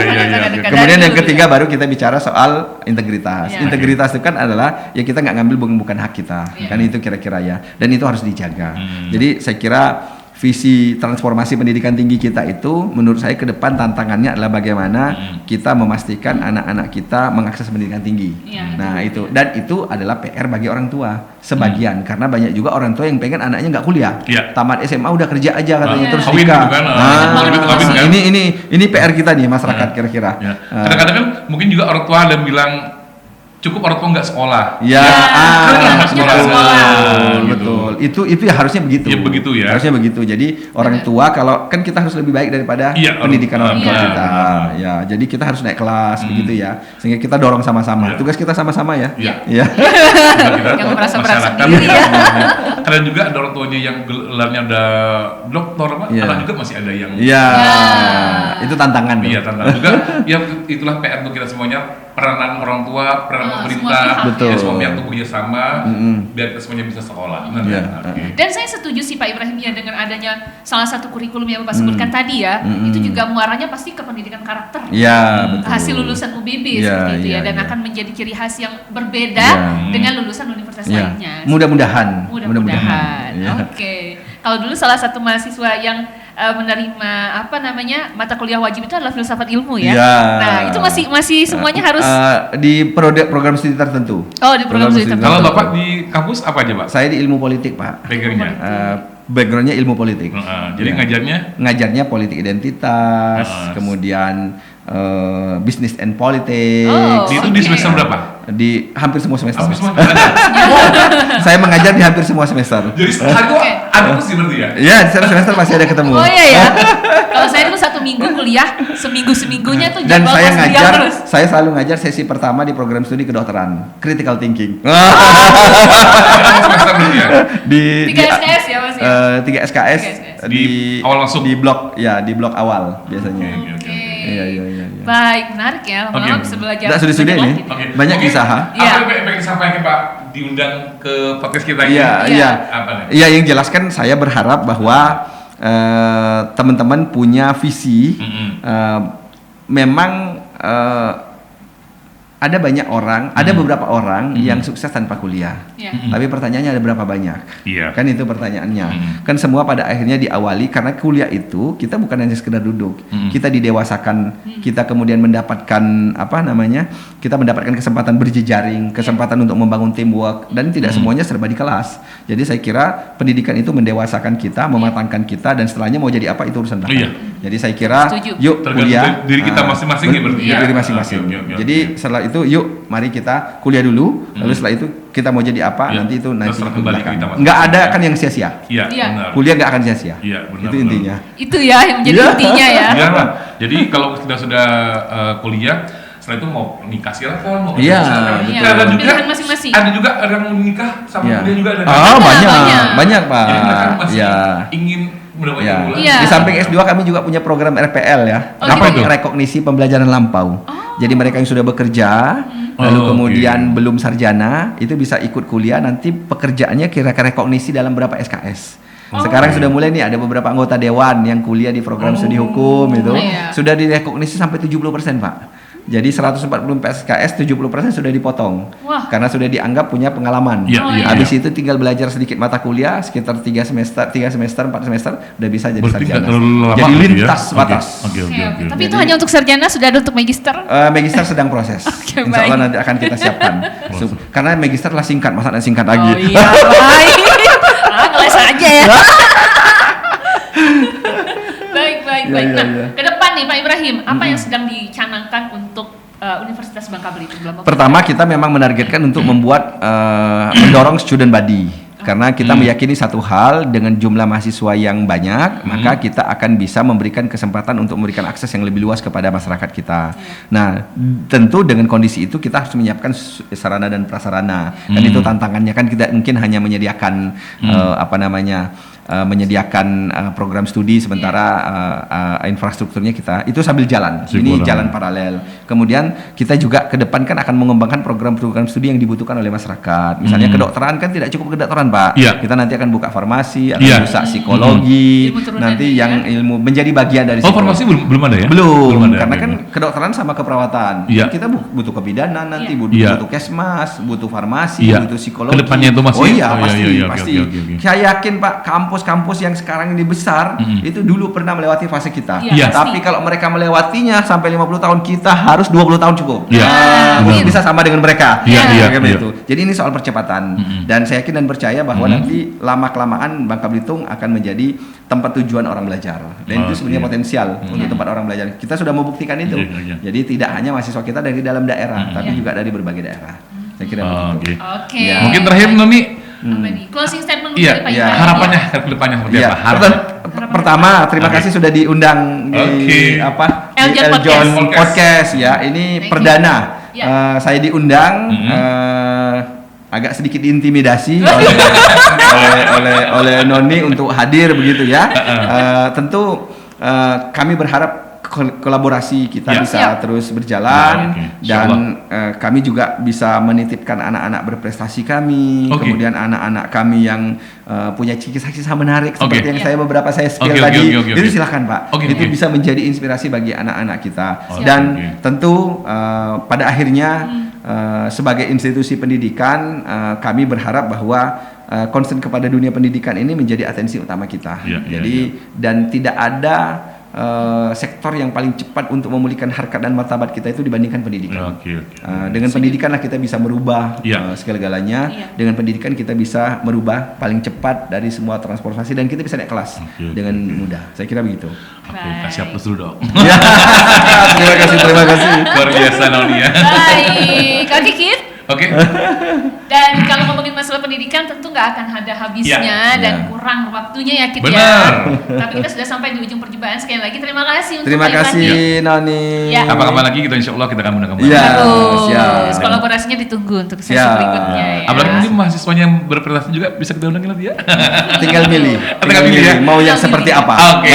Kemudian yang ketiga baru kita bicara soal integritas. Integritas itu kan adalah ya kita nggak ngambil bukan hak kita. Kan itu kira-kira ya. Dan itu harus dijaga. Jadi saya kira visi transformasi pendidikan tinggi kita itu menurut saya ke depan tantangannya adalah bagaimana kita memastikan anak-anak kita mengakses pendidikan tinggi. Nah itu, dan itu adalah PR bagi orang tua sebagian, karena banyak juga orang tua yang pengen anaknya nggak kuliah, tamat SMA udah kerja aja katanya, terus nikah. Ini PR kita nih masyarakat kira-kira. Kadang-kadang kan mungkin juga orang tua ada bilang cukup orang tua nggak sekolah. Betul. Itu ya harusnya begitu. Ya begitu ya. Harusnya begitu. Jadi orang tua kalau kan kita harus lebih baik daripada pendidikan orang tua kita. Ya, jadi kita harus naik kelas begitu ya. Sehingga kita dorong sama-sama. Tugas kita sama-sama ya. Iya. Yang merasa berat sendiri ya. Karena juga ada orang tuanya yang gelarnya udah doktor, anak juga masih ada yang. Itu tantangan. Iya, tantangan juga. Ya itulah PR untuk kita semuanya. Peranan orang tua, peranan pemerintah, semua pihak bekerja sama biar semuanya bisa sekolah. Dan saya setuju sih Pak Ibrahim ya dengan adanya salah satu kurikulum yang Bapak sebutkan tadi ya, itu juga muaranya pasti ke pendidikan karakter. Betul. Hasil lulusan UBB seperti itu ya, dan akan menjadi ciri khas yang berbeda dengan lulusan universitas lainnya. Mudah-mudahan. Oke. Kalau dulu salah satu mahasiswa yang menerima mata kuliah wajib itu adalah filsafat ilmu ya. Nah, itu masih semuanya harus di program studi tertentu. Oh, di program studi tertentu. Kalau Bapak di kampus apa aja, Pak? Saya di ilmu politik, Pak. Backgroundnya ilmu politik. Jadi ngajarnya politik identitas, kemudian business and politics. Itu di semester berapa? Di hampir semua semester. Saya mengajar di hampir semua semester. Jadi satu ada terus berarti ya? Iya, di semester masih ada ketemu. Oh iya ya. Kalau saya itu 1 minggu kuliah, seminggu-seminggunya tuh dan jadwal terus. Saya selalu ngajar sesi pertama di program studi kedokteran, critical thinking. Semester berarti ya? Di 3 SKS ya Mas ya? 3 SKS di awal masuk. Di blok awal biasanya. Iya. Baik, menarik ya. Lama-lama bisa belajar. Sudah ini. Banyak kisah. Apa yang pengen disampaikan Pak diundang ke podcast kita ini? Iya, yang jelaskan saya berharap bahwa teman-teman punya visi. Memang ada banyak orang, ada beberapa orang yang sukses tanpa kuliah. Tapi pertanyaannya ada berapa banyak? Kan itu pertanyaannya. Kan semua pada akhirnya diawali karena kuliah itu kita bukan hanya sekedar duduk. Kita didewasakan, kita kemudian mendapatkan kita mendapatkan kesempatan berjejaring, kesempatan untuk membangun teamwork, dan tidak semuanya serba di kelas. Jadi saya kira pendidikan itu mendewasakan kita, mematangkan kita, dan setelahnya mau jadi apa itu urusan belakang. Jadi saya kira yuk kuliah diri kita masing-masing ya berarti ya. Diri masing-masing. Jadi setelah itu yuk mari kita kuliah dulu, lalu setelah itu kita mau jadi apa nanti itu nanti nggak ada kan yang sia-sia. Benar. Kuliah nggak akan sia-sia. Benar, itu intinya. Itu ya yang menjadi intinya ya. Jadi kalau sudah kuliah, setelah itu mau nikah silakan, mau ada juga masing-masing. Ada juga yang mau nikah sama kuliah juga ada. Banyak Pak. Jadi mereka masih ingin mendapatkan Di samping S2 kami juga punya program RPL ya. Apa itu? Rekognisi pembelajaran lampau. Jadi mereka yang sudah bekerja, lalu kemudian belum sarjana, itu bisa ikut kuliah, nanti pekerjaannya kira-kira rekognisi dalam berapa SKS. Sekarang sudah mulai nih ada beberapa anggota dewan yang kuliah di program studi hukum itu sudah direkognisi sampai 70%, Pak. Jadi 140 SKS 70% sudah dipotong. Karena sudah dianggap punya pengalaman. Habis itu tinggal belajar sedikit mata kuliah sekitar 3 semester, 4 semester udah bisa jadi sarjana. Jadi lintas batas. Tapi itu hanya untuk sarjana, sudah ada untuk magister? Magister sedang proses. Insya Allah nanti akan kita siapkan. Karena magister lah singkat, masa singkat lagi. Oh iya, baik. Ngeles aja ya. Baik. Nah, ke depan nih Pak Ibrahim, apa yang sedang dicanangkan untuk Universitas Bangka Belitung? Pertama, kita memang menargetkan untuk membuat mendorong student body. Karena kita meyakini satu hal, dengan jumlah mahasiswa yang banyak, maka kita akan bisa memberikan kesempatan untuk memberikan akses yang lebih luas kepada masyarakat kita. Nah, tentu dengan kondisi itu kita harus menyiapkan sarana dan prasarana. Dan itu tantangannya, kan kita mungkin hanya menyediakan menyediakan program studi sementara infrastrukturnya kita itu sambil jalan. Ini jalan paralel. Kemudian kita juga ke depan kan akan mengembangkan program-program studi yang dibutuhkan oleh masyarakat. Misalnya kedokteran kan tidak cukup kedokteran, Pak. Kita nanti akan buka farmasi, akan buka psikologi, nanti yang ilmu menjadi bagian dari farmasi belum ada ya? Belum ada, karena kan kedokteran sama keperawatan. Kita butuh kebidanan nanti, butuh kesmas, butuh farmasi, butuh psikologi. Kedepannya itu masih pasti. Saya yakin Pak, kampus kampus-kampus yang sekarang ini besar itu dulu pernah melewati fase kita. Iya, Tapi kalau mereka melewatinya sampai 50 tahun, kita harus 20 tahun cukup. Iya. Untuk bisa sama dengan mereka. Iya. Itu. Jadi ini soal percepatan. Dan saya yakin dan percaya bahwa nanti lama-kelamaan Bangka Belitung akan menjadi tempat tujuan orang belajar. Dan itu sebenarnya potensial untuk tempat orang belajar. Kita sudah membuktikan itu. Jadi tidak hanya mahasiswa kita dari dalam daerah, tapi juga dari berbagai daerah. Saya kira begitu. Oke. Ya. Mungkin terakhir Noni, Apa nih? Closing statement iya, dari Pak Ibrahim. harapannya ke depannya seperti Iya. apa? Harapannya. Pertama, terima kasih sudah diundang di Eljon Eljon Podcast. Podcast ya. Ini Thank you. perdana Ya. saya diundang. Agak sedikit diintimidasi oleh Noni untuk hadir begitu ya. Tentu kami berharap kolaborasi kita bisa terus berjalan dan kami juga bisa menitipkan anak-anak berprestasi kami, kemudian anak-anak kami yang punya kisah-kisah menarik seperti yang saya spill tadi. Itu silakan Pak. Itu bisa menjadi inspirasi bagi anak-anak kita. Dan tentu pada akhirnya sebagai institusi pendidikan kami berharap bahwa concern kepada dunia pendidikan ini menjadi atensi utama kita. Dan tidak ada sektor yang paling cepat untuk memulihkan harkat dan martabat kita itu dibandingkan pendidikan. Dengan pendidikanlah kita bisa merubah segala-galanya. Dengan pendidikan kita bisa merubah paling cepat dari semua transportasi dan kita bisa naik kelas dengan mudah. Saya kira begitu. Kasih aplaus dulu dong. Terima kasih. Luar biasa Noni ya. Baik, Kak Kikit. Oke. Dan kalau ngomongin masalah pendidikan tentu nggak akan ada habisnya dan kurang waktunya ya Kit Benar. ya. Tapi kita sudah sampai di ujung perjumpaan. Sekali lagi terima kasih untuk Terima Pak kasih Ibrahim. Noni. Ya. Kapan-kapan lagi kita insya Allah kita akan undang kembali. Iya. Terus kolaborasinya ditunggu untuk sesi berikutnya ya. Apalagi mungkin mahasiswanya yang berprestasi juga bisa kita undangin lagi ya. Tinggal milih. Tinggal milih ya. Mau yang seperti apa? Oke.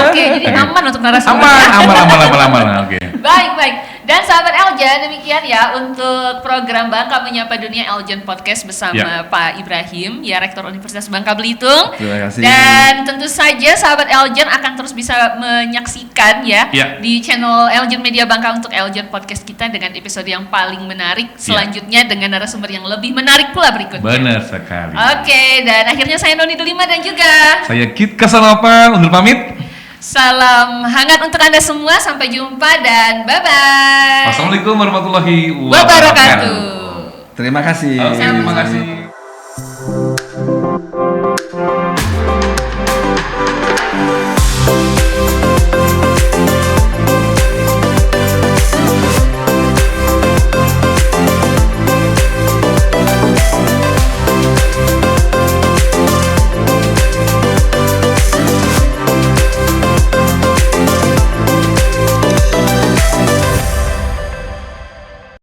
Oke, jadi aman untuk narasumber. Aman. Oke. Baik. Dan sahabat Eljon, demikian ya untuk program Bangka Menyapa Dunia Eljon Podcast bersama Pak Ibrahim, ya Rektor Universitas Bangka Belitung. Terima kasih. Dan tentu saja sahabat Eljon akan terus bisa menyaksikan di channel Eljon Media Bangka untuk Eljon Podcast kita dengan episode yang paling menarik. Selanjutnya dengan narasumber yang lebih menarik pula berikutnya. Benar sekali. Oke, dan akhirnya saya Noni Delima dan juga Saya Kit Kasalopan undur pamit. salam hangat untuk Anda semua. Sampai jumpa dan bye-bye. Wassalamualaikum warahmatullahi wabarakatuh. Terima kasih. Terima kasih.